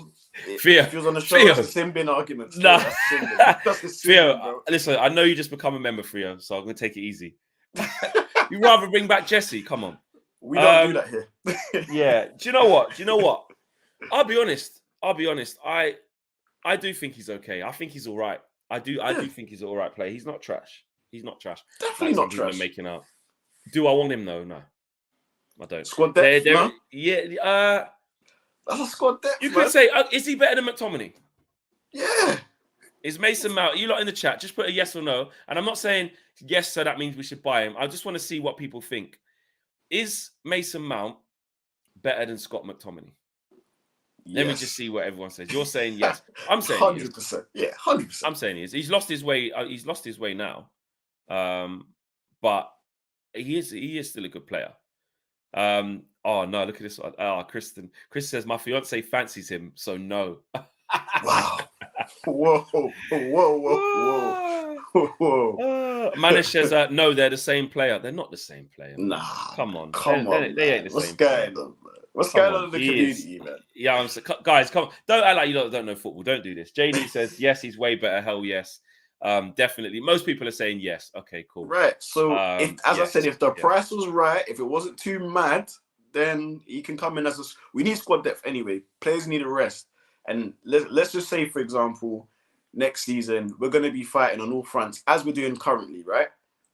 on the show. Theo. That's a sin bin argument. Nah. That's a sin bin, listen, I know you just become a member, Theo, so I'm going to take it easy. You'd rather bring back Jesse? Come on. We don't do that here. Yeah. Do you know what? I'll be honest. I do think he's okay. I think he's all right. I do think he's an all right player. He's not trash. Definitely not trash. Making out. Do I want him though? No, I don't. Squad depth, no? Yeah. That's a squad depth. You could say, is he better than McTominay? Yeah. Is Mason Mount? You lot in the chat, just put a yes or no. And I'm not saying yes, so that means we should buy him. I just want to see what people think. Is Mason Mount better than Scott McTominay? Yes. Let me just see what everyone says. You're saying yes. I'm saying 100%. Yeah, 100%. I'm saying he is. He's lost his way. He's lost his way now. But he is still a good player. Oh no, look at this one. Kristen says my fiance fancies him, so no. Wow. Whoa. Manish says no, they're the same player. They're not the same player. Man. Nah, come on, they ain't the same player. What's going on in the community, man? Yeah, guys, come on. Don't act like you don't know football. Don't do this. JD says yes, he's way better. Hell yes. Definitely. Most people are saying yes. Okay, cool. Right. So I said, if the price was right, if it wasn't too mad, then he can come in as we need squad depth anyway. Players need a rest. And let's just say, for example, next season, we're going to be fighting on all fronts as we're doing currently, right?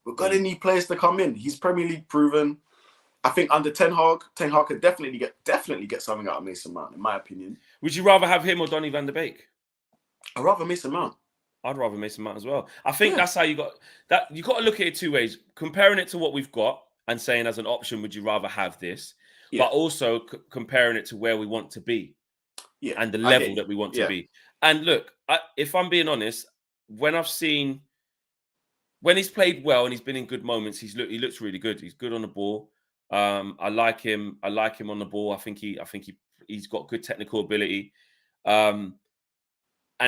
We're going to need players to come in. He's Premier League proven. I think under Ten Hag could definitely get something out of Mason Mount, in my opinion. Would you rather have him or Donny van der Beek? I'd rather Mason Mount. I'd rather Mason Mount as well. I think that's how you got that. You got to look at it two ways: comparing it to what we've got and saying, as an option, would you rather have this? Yeah. But also comparing it to where we want to be, and the level that we want to be. And look, if I'm being honest, when he's played well and he's been in good moments, he looks really good. He's good on the ball. I like him on the ball. I think he's got good technical ability, and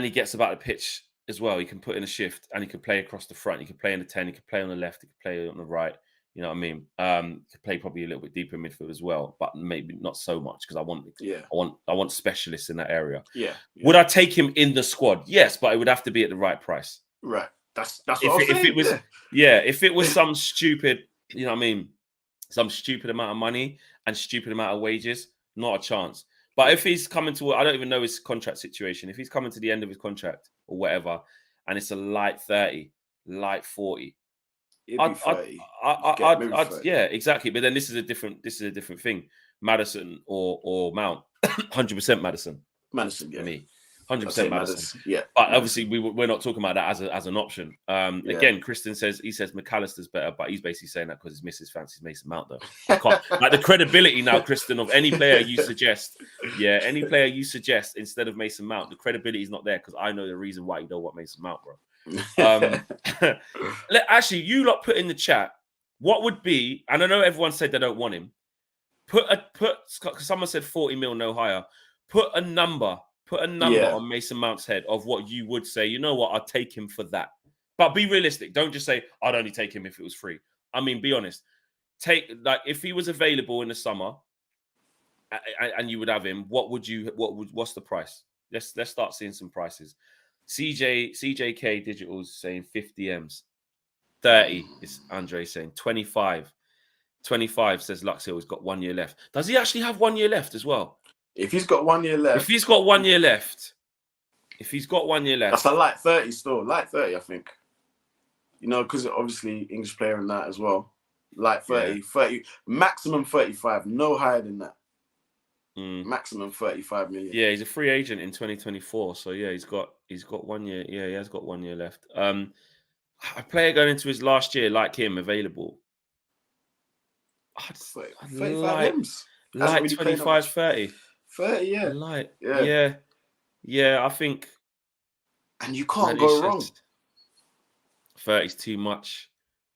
he gets about the pitch as well. He can put in a shift and he can play across the front. He can play in the 10. He can play on the left. He can play on the right. You know what I mean? He can play probably a little bit deeper in midfield as well, but maybe not so much because I want specialists in that area. Yeah. Would I take him in the squad? Yes, but it would have to be at the right price. Right. That's what I'm saying. If it was some stupid, you know what I mean, some stupid amount of money and stupid amount of wages, not a chance. But if he's coming to, I don't even know his contract situation. If he's coming to the end of his contract or whatever, and it's a light 30, light 40. It'd be 30. Yeah, exactly. But then this is a different thing. Maddison or Mount. 100% Maddison. Madison, for me. 100% Maddison. Yeah. But obviously we're not talking about that as an option. Again, Kristen says McAllister's better, but he's basically saying that because his missus fancies Mason Mount though. Like the credibility now, Kristen, of any player you suggest, instead of Mason Mount, the credibility is not there because I know the reason why you don't want Mason Mount, bro. Actually, you lot put in the chat what would be, and I know everyone said they don't want him. Because someone said 40 mil, no higher. Put a number on Mason Mount's head of what you would say. You know what? I'll take him for that. But be realistic. Don't just say I'd only take him if it was free. I mean, be honest. If he was available in the summer, and you would have him, what's the price? Let's start seeing some prices. CJK Digital's saying 50 M's. 30 is Andre saying 25. 25 says Luxhill has got 1 year left. Does he actually have 1 year left as well? If he's got 1 year left. That's a light 30 still. Light 30, I think. You know, because obviously English player and that as well. Light 30, 30, maximum 35, no higher than that. Maximum 35 million. Yeah, he's a free agent in 2024. So yeah, he's got 1 year. Yeah, he has got 1 year left. A player going into his last year like him available. 35 M's. Light 25, 30. 30, yeah. Light. Yeah, I think. And you can't go wrong. 30 is too much.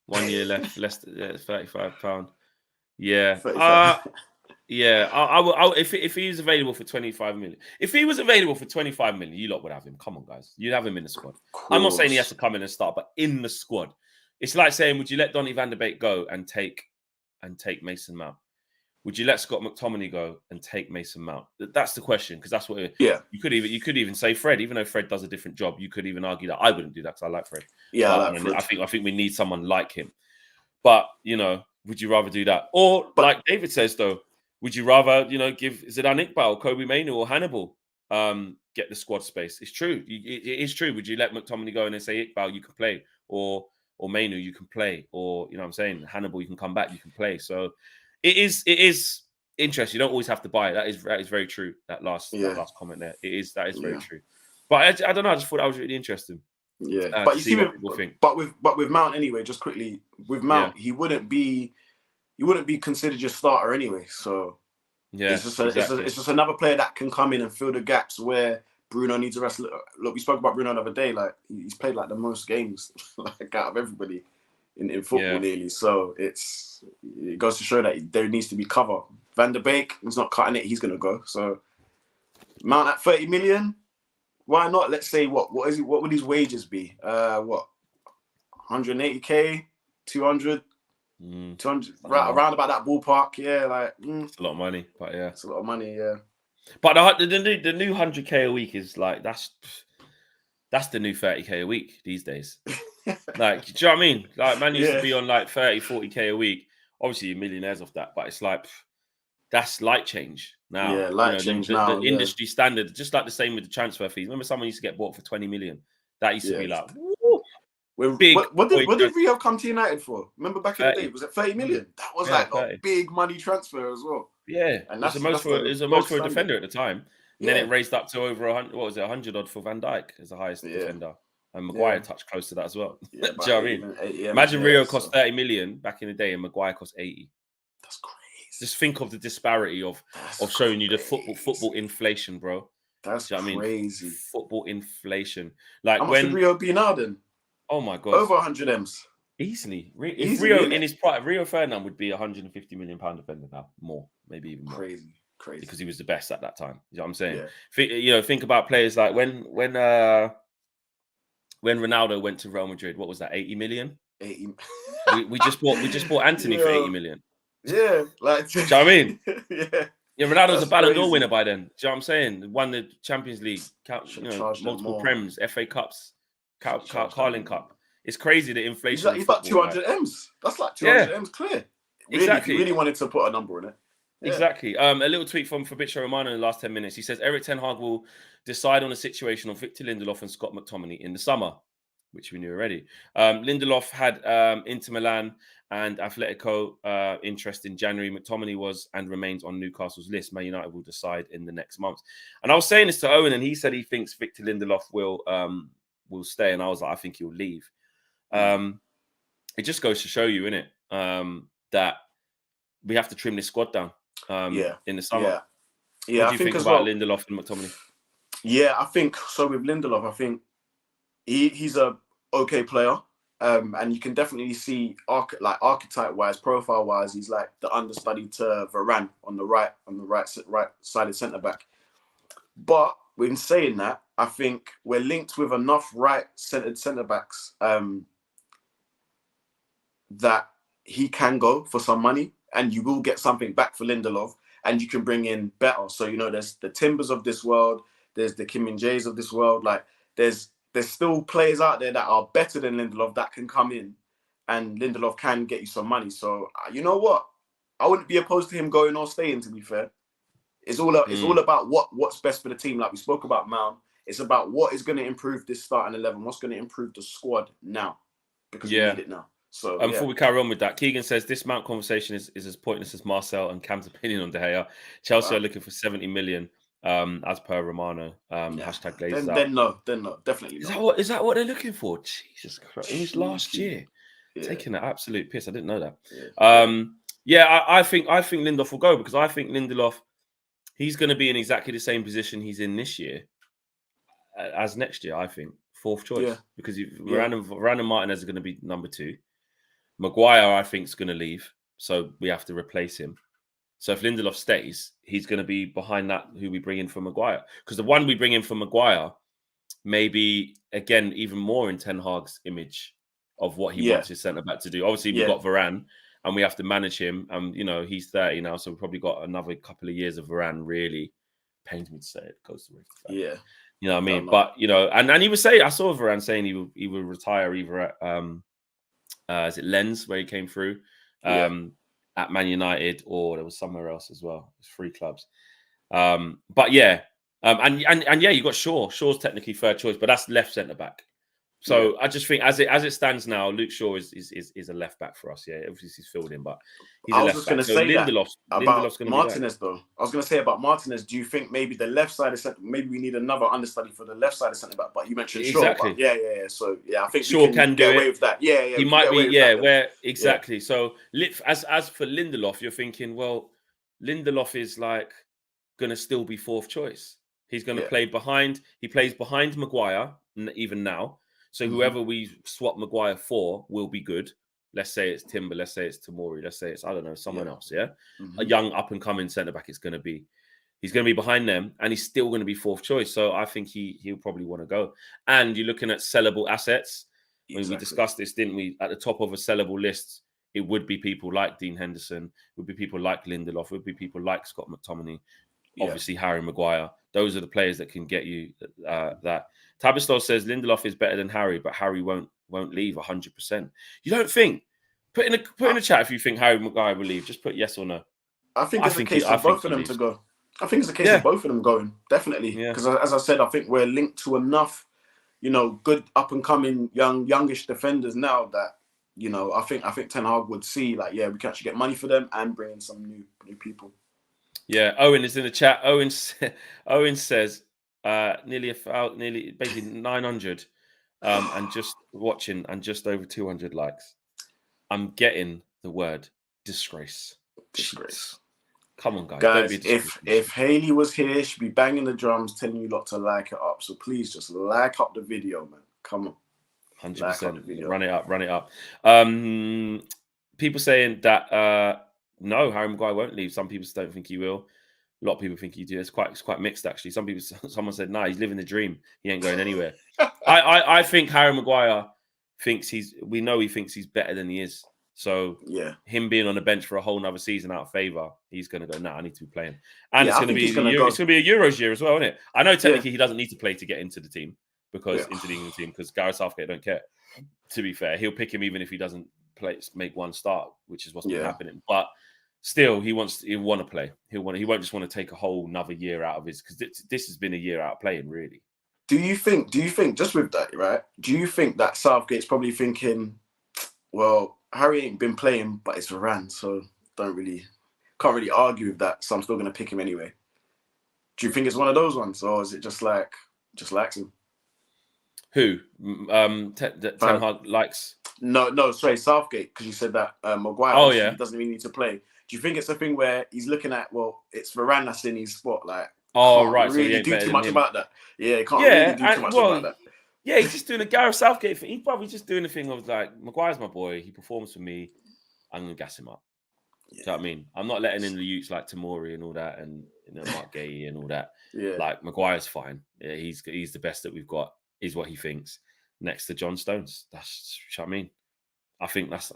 1 year left, less than £35. Yeah. I will, if he was available for 25 million. If he was available for 25 million, you lot would have him. Come on, guys. You'd have him in the squad. I'm not saying he has to come in and start, but in the squad. It's like saying, would you let Donny van der Beek go and take Mason Mount? Would you let Scott McTominay go and take Mason Mount? That's the question, because that's what you could even say Fred, even though Fred does a different job, you could even argue that I wouldn't do that because I like Fred. Yeah, I think we need someone like him. But would you rather do that? Or like David says though, would you rather, give Zidane Iqbal, Kobe Mainoo, or Hannibal get the squad space? It's true. It is true. Would you let McTominay go in and say, Iqbal, you can play, or Mainoo, you can play, or what I'm saying, Hannibal, you can come back, you can play. So it is interesting. You don't always have to buy it. That is very true. That last comment there. That is very true. But I don't know. I just thought that was really interesting. Yeah, but you see, with Mount anyway. Just quickly with Mount, he wouldn't be considered your starter anyway. So it's just another player that can come in and fill the gaps where Bruno needs a rest. Look, we spoke about Bruno the other day. Like he's played like the most games like out of everybody in football nearly. So it goes to show that there needs to be cover. Van der Beek is not cutting it. He's going to go. So Mount at 30 million. Why not? Let's say what is it? What would his wages be? 180k, 200. 200 around about that ballpark, it's a lot of money, but it's a lot of money, But the new 100k a week is like that's the new 30k a week these days. Like, do you know what I mean? Like, man used to be on like 30, 40k a week. Obviously, you're millionaires off that, but it's like that's light change now. Yeah, light change now. The industry standard, just like the same with the transfer fees. Remember, someone used to get bought for 20 million. That used to be like. What did Rio come to United for? Remember back in the day, was it 30 million? That was like 30. A big money transfer as well. Yeah, and that's the most for a defender at the time. And then it raised up to over 100. What was it? 100 odd for Van Dijk as the highest defender, and Maguire touched close to that as well. Do you know what I mean? Imagine Rio cost 30 million back in the day, and Maguire cost 80. That's crazy. Just think of the disparity of showing you the football inflation, bro. That's crazy. Football inflation. Like how much would Rio be now then? Oh my god! Over 100 M's. Easily. If Rio in his prime, Rio Ferdinand would be £150 million defender now, more, maybe even more. Crazy, because he was the best at that time. You know what I'm saying? Yeah. Think about players like when Ronaldo went to Real Madrid. What was that? 80 million. 80. we just bought Anthony for 80 million. Yeah, like. Do you know what I mean? Yeah, Ronaldo's a Ballon d'Or winner by then. Do you know what I'm saying? Won the Champions League, multiple Prems, FA Cups. Carling Cup. It's crazy the inflation. He's like 200 M's. That's like 200 M's clear. Really, exactly. If you really wanted to put a number on it. Yeah. Exactly. A little tweet from Fabrizio Romano in the last 10 minutes. He says Eric Ten Hag will decide on a situation of Victor Lindelof and Scott McTominay in the summer. which we knew already. Lindelof had Inter Milan and Atletico interest in January. McTominay was and remains on Newcastle's list. Man United will decide in the next months. And I was saying this to Owen, and he said he thinks Victor Lindelof will stay, and I was like, I think he'll leave. It just goes to show you, innit, that we have to trim this squad down in the summer. Yeah. What do you think about Lindelof and McTominay? Yeah, I think so. With Lindelof, I think he's a okay player, and you can definitely see archetype-wise, profile-wise, he's like the understudy to Varane on the right-sided centre-back. But when saying that, I think we're linked with enough right-centered centre-backs that he can go for some money, and you will get something back for Lindelof, and you can bring in better. So, there's the Timbers of this world, there's the Kim Min-jaes of this world. Like, there's still players out there that are better than Lindelof that can come in, and Lindelof can get you some money. So, you know what? I wouldn't be opposed to him going or staying, to be fair. It's all about what's best for the team. Like we spoke about Mount. It's about what is going to improve this starting 11, what's going to improve the squad now, because we need it now. So before we carry on with that, Keegan says this Mount conversation is as pointless as Marcel and Cam's opinion on De Gea. Chelsea are looking for 70 million, as per Romano. Hashtag Glazers out. Then no, definitely not. Is that what they're looking for? Jesus Christ! In his last year, taking an absolute piss. I didn't know that. I think Lindelof will go, because I think Lindelof, he's going to be in exactly the same position he's in this year as next year. I think fourth choice, because Varane and Martinez are going to be number 2. Maguire, I think, is going to leave, so we have to replace him. So if Lindelof stays, he's going to be behind that who we bring in for Maguire, because the one we bring in for Maguire may be, again, even more in Ten Hag's image of what he wants his centre-back to do. Obviously, we've got Varane, and we have to manage him. He's 30 now, so we've probably got another couple of years of Varane, really. Pains me to say it, goes to yeah. You know what I mean? But, and he was saying, I saw Varane saying he would retire either at, is it Lens, where he came through, at Man United, or there was somewhere else as well. There's 3 clubs. But yeah, you got Shaw. Shaw's technically third choice, but that's left centre back. So I just think as it stands now, Luke Shaw is a left back for us. Yeah, obviously he's filled in, but he's a left back. So Lindelof's going to be Martinez though. I was going to say about Martinez. Do you think maybe the left side is maybe we need another understudy for the left side of centre back? But you mentioned exactly. Shaw. Yeah. So I think Shaw can get do away it with that. Yeah. He might be. Yeah. Exactly. So as for Lindelof, you're thinking, well, Lindelof is like going to still be fourth choice. He's going to play behind. He plays behind Maguire even now. So whoever we swap Maguire for will be good. Let's say it's Timber. Let's say it's Tomori. Let's say it's, I don't know, someone else. Yeah. A young up and coming centre back is going to be. He's going to be behind them, and he's still going to be fourth choice. So I think he'll probably want to go. And you're looking at sellable assets. Exactly. When we discussed this, didn't we? At the top of a sellable list, it would be people like Dean Henderson. It would be people like Lindelof. It would be people like Scott McTominay. Obviously, Harry Maguire. Those are the players that can get you that. Tabistow says Lindelof is better than Harry, but Harry won't leave 100%. You don't think? Put in a chat if you think Harry Maguire will leave. Just put yes or no. I think it's a case of both of them to go. I think it's a case of both of them going, definitely. Because as I said, I think we're linked to enough, good up and coming youngish defenders now that I think Ten Hag would see we can actually get money for them and bring in some new people. Yeah, Owen is in the chat. Owen says nearly basically 900 and just watching and just over 200 likes. I'm getting the word disgrace. Jeez. Come on, guys. Don't be if Hayley was here, she'd be banging the drums, telling you lot to like it up. So please just like up the video, man. Come on. 100%. Run it up. People saying that no, Harry Maguire won't leave. Some people don't think he will. A lot of people think he do. It's quite mixed, actually. Someone said, nah, he's living the dream. He ain't going anywhere. I think Harry Maguire thinks we know he thinks he's better than he is. So him being on the bench for a whole nother season out of favour, he's going to go, nah, I need to be playing. And it's going to be it's going to be a Euros year as well, isn't it? I know technically he doesn't need to play to get into the team into the England team, because Gareth Southgate don't care. To be fair, he'll pick him even if he doesn't make one start, which is what's been happening. But still, he'll want to play. He won't just want to take a whole another year out of his, because this has been a year out of playing, really. Do you think, just with that, right? Do you think that Southgate's probably thinking, well, Harry ain't been playing, but it's Varane, so can't really argue with that. So I'm still gonna pick him anyway. Do you think it's one of those ones, or is it just likes him? Who? Ten Hag likes? No, sorry, Southgate, because you said that Maguire doesn't even need to play. Do you think it's a thing where he's looking at, well, it's Varane that's in his spot, like, right, really so he do too much about that. Yeah, he can't really do too much about that. Yeah, he's just doing a Gareth Southgate thing. He's probably just doing the thing of like, Maguire's my boy. He performs for me. I'm gonna gas him up. Yeah. Do you know what I mean? I'm not letting in the youths like Tamori and all that, and Mark Gay and all that. Yeah, like Maguire's fine. Yeah, he's the best that we've got. Is what he thinks. Next to John Stones. That's what I mean. I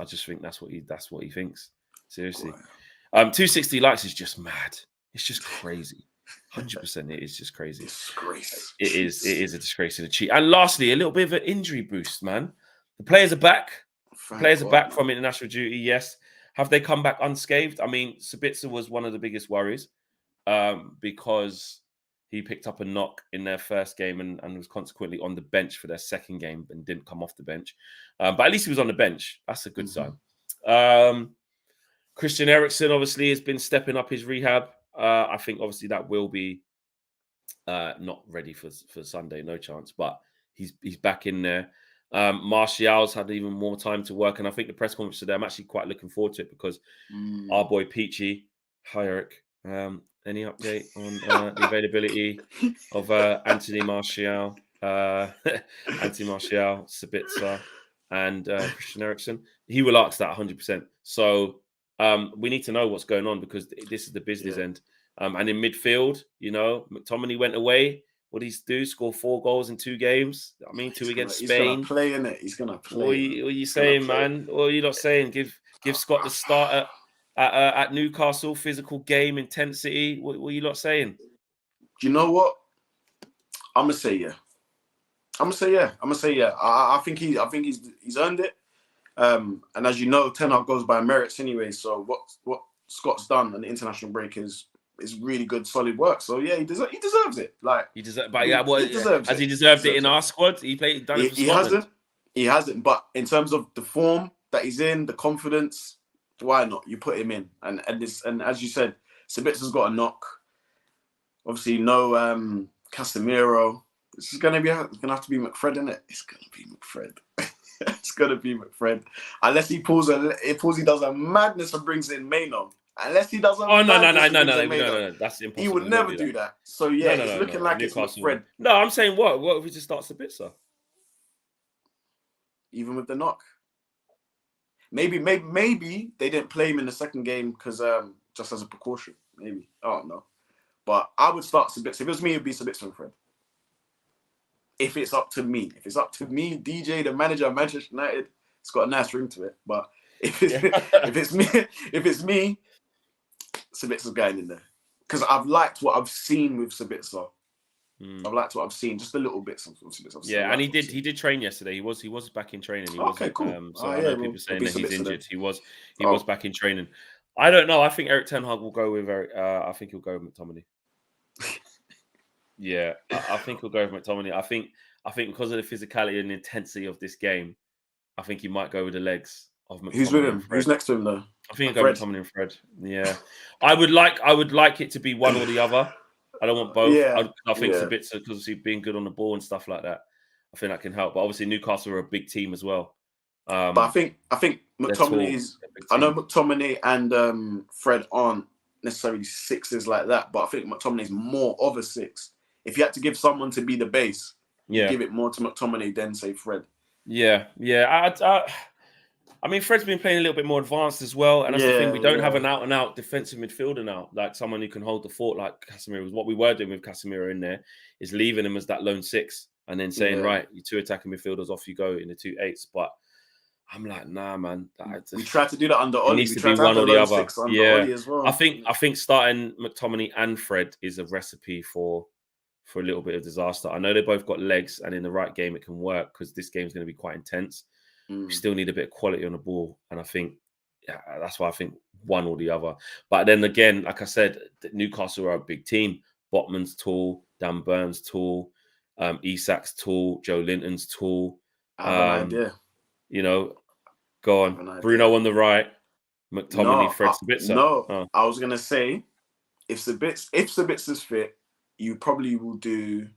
just think that's what he thinks. Seriously. 260 likes is just mad. It's just crazy. 100%. It is just crazy. Disgrace. It is a disgrace and a cheat. And lastly, a little bit of an injury boost, man. The players are back. Players are back from international duty. Yes. Have they come back unscathed? I mean, Sabitzer was one of the biggest worries because he picked up a knock in their first game and was consequently on the bench for their second game and didn't come off the bench. But at least he was on the bench. That's a good sign. Christian Eriksen obviously has been stepping up his rehab. I think obviously that will be not ready for Sunday, no chance. But he's back in there. Martial's had even more time to work, and I think the press conference today, I'm actually quite looking forward to it because our boy Peachy, hi Eric. Any update on the availability of Anthony Martial, Sabitzer, and Christian Eriksen? He will ask that 100%. So we need to know what's going on because this is the business end. And in midfield, McTominay went away. What did he do? Score 4 goals in 2 games. I mean, 2 against Spain. He's gonna play, innit? He's gonna play. What are you saying, man? What are you not saying? Give Scott the start at Newcastle, physical game, intensity. What are you not saying? Do you know what? I'm gonna say yeah. I think he's earned it. And as you know, Ten Hag goes by merits anyway. So what Scott's done on the international break is really good, solid work. So yeah, he deserves it. Like he deserves, but yeah, he deserves it. He deserved it in our squad. He done it for Scotland. He hasn't. But in terms of the form that he's in, the confidence, why not? You put him in, and as you said, Sabitzer's got a knock. Obviously, no Casemiro. It's gonna have to be McFred, isn't it? It's gonna be McFred. It's gonna be McFred, unless he does a madness and brings in Maino. Unless he does a no. That's impossible. He would never do that. So yeah, it's looking like it's McFred. No, I'm saying what? What if we just start Sabitzer? Even with the knock. Maybe they didn't play him in the second game because just as a precaution. Maybe. I don't know. But I would start Sabitzer. If it was me, it'd be Sabitzer and Fred. If it's up to me. DJ, the manager of Manchester United, it's got a nice ring to it. But if it's me, Sabitzer's going in there. Because I've liked what I've seen with Sabitzer. I've liked what I've seen, just a little bit. Yeah, and he did train yesterday. He was back in training. Okay, cool. I know people saying that he's injured. He was back in training. I don't know. I think Eric Ten Hag will go with Eric. I think he'll go with McTominay. Yeah, I think he'll go with McTominay. I think because of the physicality and intensity of this game, I think he might go with the legs of McTominay. Who's with him? Who's next to him though? I think he'll go with McTominay and Fred. Yeah, I would like it to be one or the other. I don't want both. Yeah, I think it's a bit because he's being good on the ball and stuff like that. I think that can help. But obviously Newcastle are a big team as well. But I think McTominay is. I know McTominay and Fred aren't necessarily sixes like that, but I think McTominay is more of a 6. If you had to give someone to be the base, give it more to McTominay than say Fred. Yeah. I mean, Fred's been playing a little bit more advanced as well, and that's the thing. We don't have an out-and-out defensive midfielder now, like someone who can hold the fort like Casemiro was. What we were doing with Casemiro in there is leaving him as that lone 6 and then saying, right, you 2 attacking midfielders, off you go in the 2 8s. But I'm like, nah, man. We tried to do that under Oli. It needs to be one or the other. Oli as well. I think starting McTominay and Fred is a recipe for a little bit of disaster. I know they both got legs, and in the right game it can work because this game's going to be quite intense. We still need a bit of quality on the ball, and I think that's why I think one or the other. But then again, like I said, Newcastle are a big team. Botman's tall, Dan Burns tall. Isak's tall. Joe Linton's tall. I have an idea. You know, go on. Bruno on the right. McTominay, Fred Sabitzer. No, I was going to say, if Sabitza's fit, you probably will do...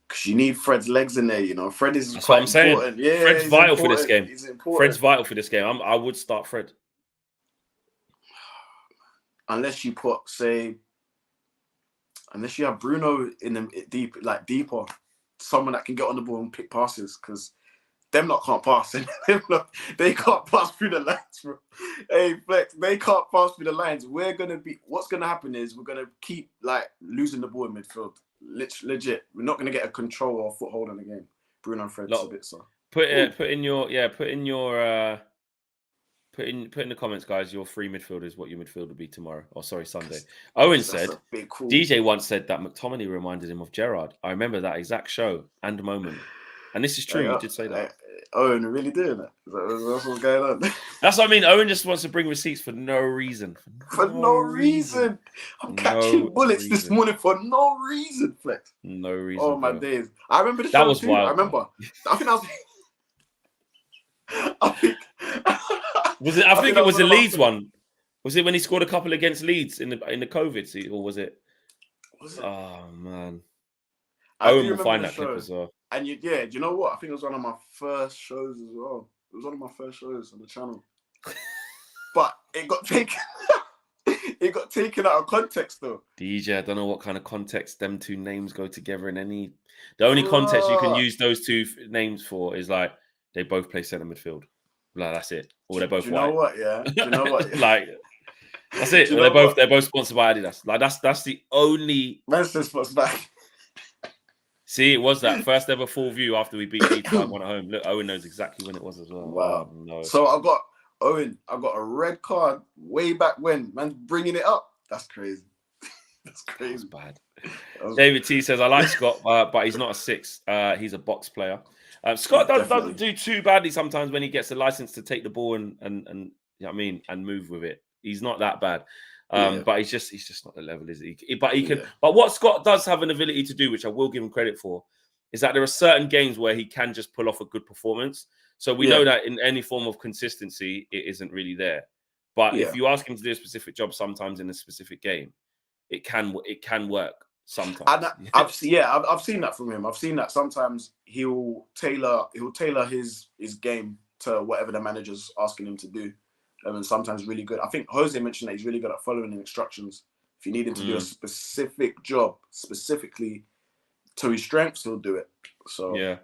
Because you need Fred's legs in there, you know. Fred is That's quite what I'm saying. important. Yeah, Fred's vital for this game. He's important. Fred's vital for this game. I would start Fred. Unless you put, say... Unless you have Bruno in them deeper. Someone that can get on the ball and pick passes. Because them lot can't pass. They can't pass through the lines, bro. Hey, Flex, they can't pass through the lines. What's going to happen is we're going to keep, losing the ball in midfield. Legit. We're not going to get a control or foothold in the game. Bruno and Fred Sabitzer. Put in the comments, guys, your three midfielders, what your midfield will be tomorrow. Oh, sorry, Sunday. Owen said, DJ once said that McTominay reminded him of Gerrard. I remember that exact show and moment. And this is true. You did say that. Owen really doing that? That's what's going on. That's what I mean. Owen just wants to bring receipts for no reason. For no reason. I'm catching bullets this morning for no reason, Flex. No reason. Oh, my days. I remember the show that was too. Wild. I remember. I think I think it was the Leeds one. Was it when he scored a couple against Leeds in the COVID season, or was it? Oh man. Owen will find that clip as well. And do you know what? I think it was one of my first shows as well. It was one of my first shows on the channel. But it got taken. It got taken out of context though. DJ, I don't know what kind of context them two names go together in any. The only context you can use those two names for is they both play centre midfield. That's it. Or they're both white. You know what? Yeah. You know what? That's it. They're both sponsored by Adidas. That's the only. Manchester Sports back. See, it was that first ever full view after we beat Leeds 5-1 at home. Look, Owen knows exactly when it was as well. Wow. Oh, no. So I got a red card way back when. Man's bringing it up. That's crazy. That's crazy. That's bad. David T says, I like Scott, but he's not a 6. He's a box player. Scott doesn't do too badly sometimes when he gets the license to take the ball and you know what I mean, and move with it. He's not that bad. But he's just not the level, is he? But he can. Yeah. But what Scott does have an ability to do, which I will give him credit for, is that there are certain games where he can just pull off a good performance. So we know that in any form of consistency, it isn't really there. But if you ask him to do a specific job, sometimes in a specific game, it can work. Sometimes. And I've seen that from him. I've seen that sometimes he'll tailor his game to whatever the manager's asking him to do. And sometimes really good. I think Jose mentioned that he's really good at following the instructions. If you need him to do a specific job, specifically to his strengths, he'll do it. So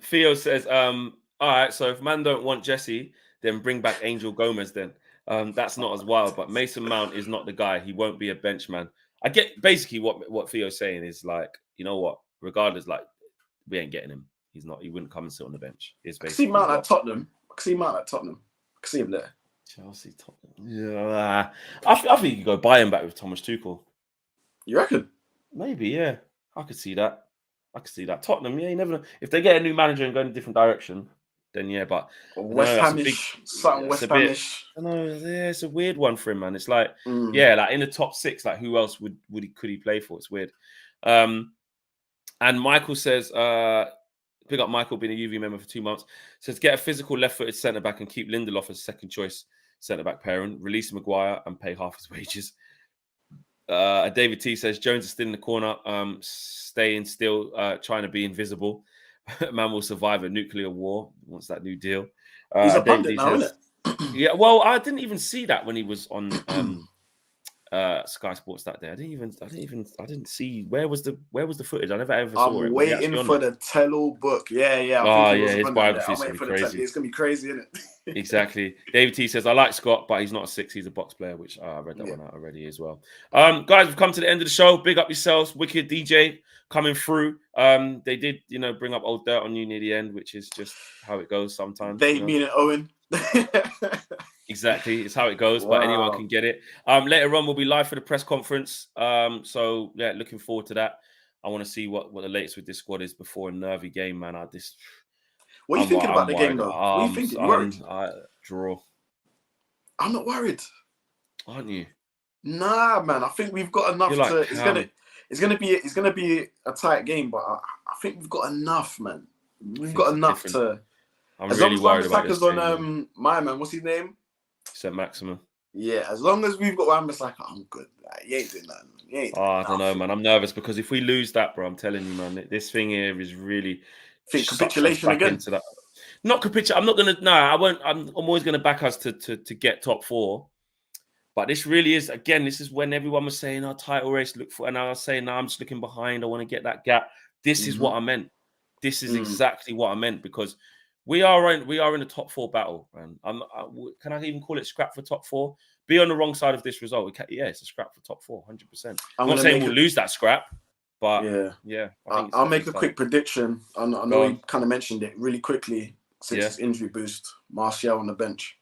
Theo says, all right, so if man don't want Jesse, then bring back Angel Gomez then. That's not as wild, but Mason Mount is not the guy. He won't be a bench man. I get basically what Theo's saying is you know what? Regardless, we ain't getting him. He wouldn't come and sit on the bench. It's basically I see Mount at Tottenham. I see him there. Chelsea, Tottenham. Yeah, I think you could go buy him back with Thomas Tuchel. You reckon? Maybe, yeah. I could see that. Tottenham, yeah, you never know. If they get a new manager and go in a different direction, then yeah, but West Hamish, something West Hamish. I know, yeah, it's a weird one for him, man. It's in the top 6, who else could he play for? It's weird. And Michael says, pick up Michael, being a UV member for 2 months, says get a physical left-footed centre back and keep Lindelof as second choice centre back pairing. Release Maguire and pay half his wages. David T says Jones is still in the corner, staying still, trying to be invisible. Man will survive a nuclear war. Wants that new deal. He's a pundit now, isn't it? Yeah. Well, I didn't even see that when he was on Sky Sports that day. I didn't see where was the footage. I never ever saw it. I'm waiting for the tell-all book. Yeah. Oh yeah, his biography is gonna be crazy. It's gonna be crazy, isn't it? Exactly. David T says I like Scott, but he's not a 6. He's a box player, which I read that one out already as well. Guys, we've come to the end of the show. Big up yourselves, Wicked DJ coming through. They did, bring up old dirt on you near the end, which is just how it goes sometimes. They mean it, Owen. Exactly, it's how it goes, but anyone can get it. Later on, we'll be live for the press conference. So yeah, looking forward to that. I want to see what the latest with this squad is before a nervy game, man. What are you thinking about the game, though? What are you thinking? Worried? Draw. I'm not worried. Aren't you? Nah, man. I think we've got enough to. it's gonna be a tight game, but I think we've got enough, man. We've got enough to. I'm as really long as worried about this on my man, what's his name? Saint Maximin. Yeah, as long as we've got Wan-Bissaka, I'm good. Like, he ain't doing nothing. I don't know, man. I'm nervous because if we lose that, bro, I'm telling you, man, this thing here is really capitulation again. Into that. Not capitulation. I'm not gonna. No, I won't. I'm always gonna back us to get top 4. But this really is, again, this is when everyone was saying, title race, look for, and I was saying, no, I'm just looking behind. I want to get that gap. This is what I meant. This is exactly what I meant, because we are in the top 4 battle, man. Can I even call it scrap for top 4? Be on the wrong side of this result. It's a scrap for top 4, 100%. I'm not saying we'll lose that scrap, but yeah. I'll make a quick prediction. I know you kind of mentioned it really quickly. Since his injury boost, Martial on the bench.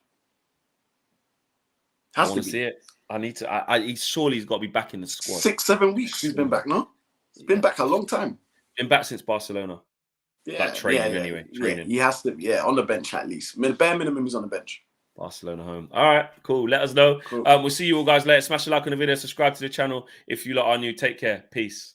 I want to see it. I need to. He's got to be back in the squad. 6-7 weeks he's been back, no? He's been back a long time. Been back since Barcelona. Yeah, training anyway. Training. He has to, on the bench at least. Bare minimum, he's on the bench. Barcelona home. All right, cool. Let us know. Cool. We'll see you all guys later. Smash a like on the video. Subscribe to the channel if you lot are new. Take care. Peace.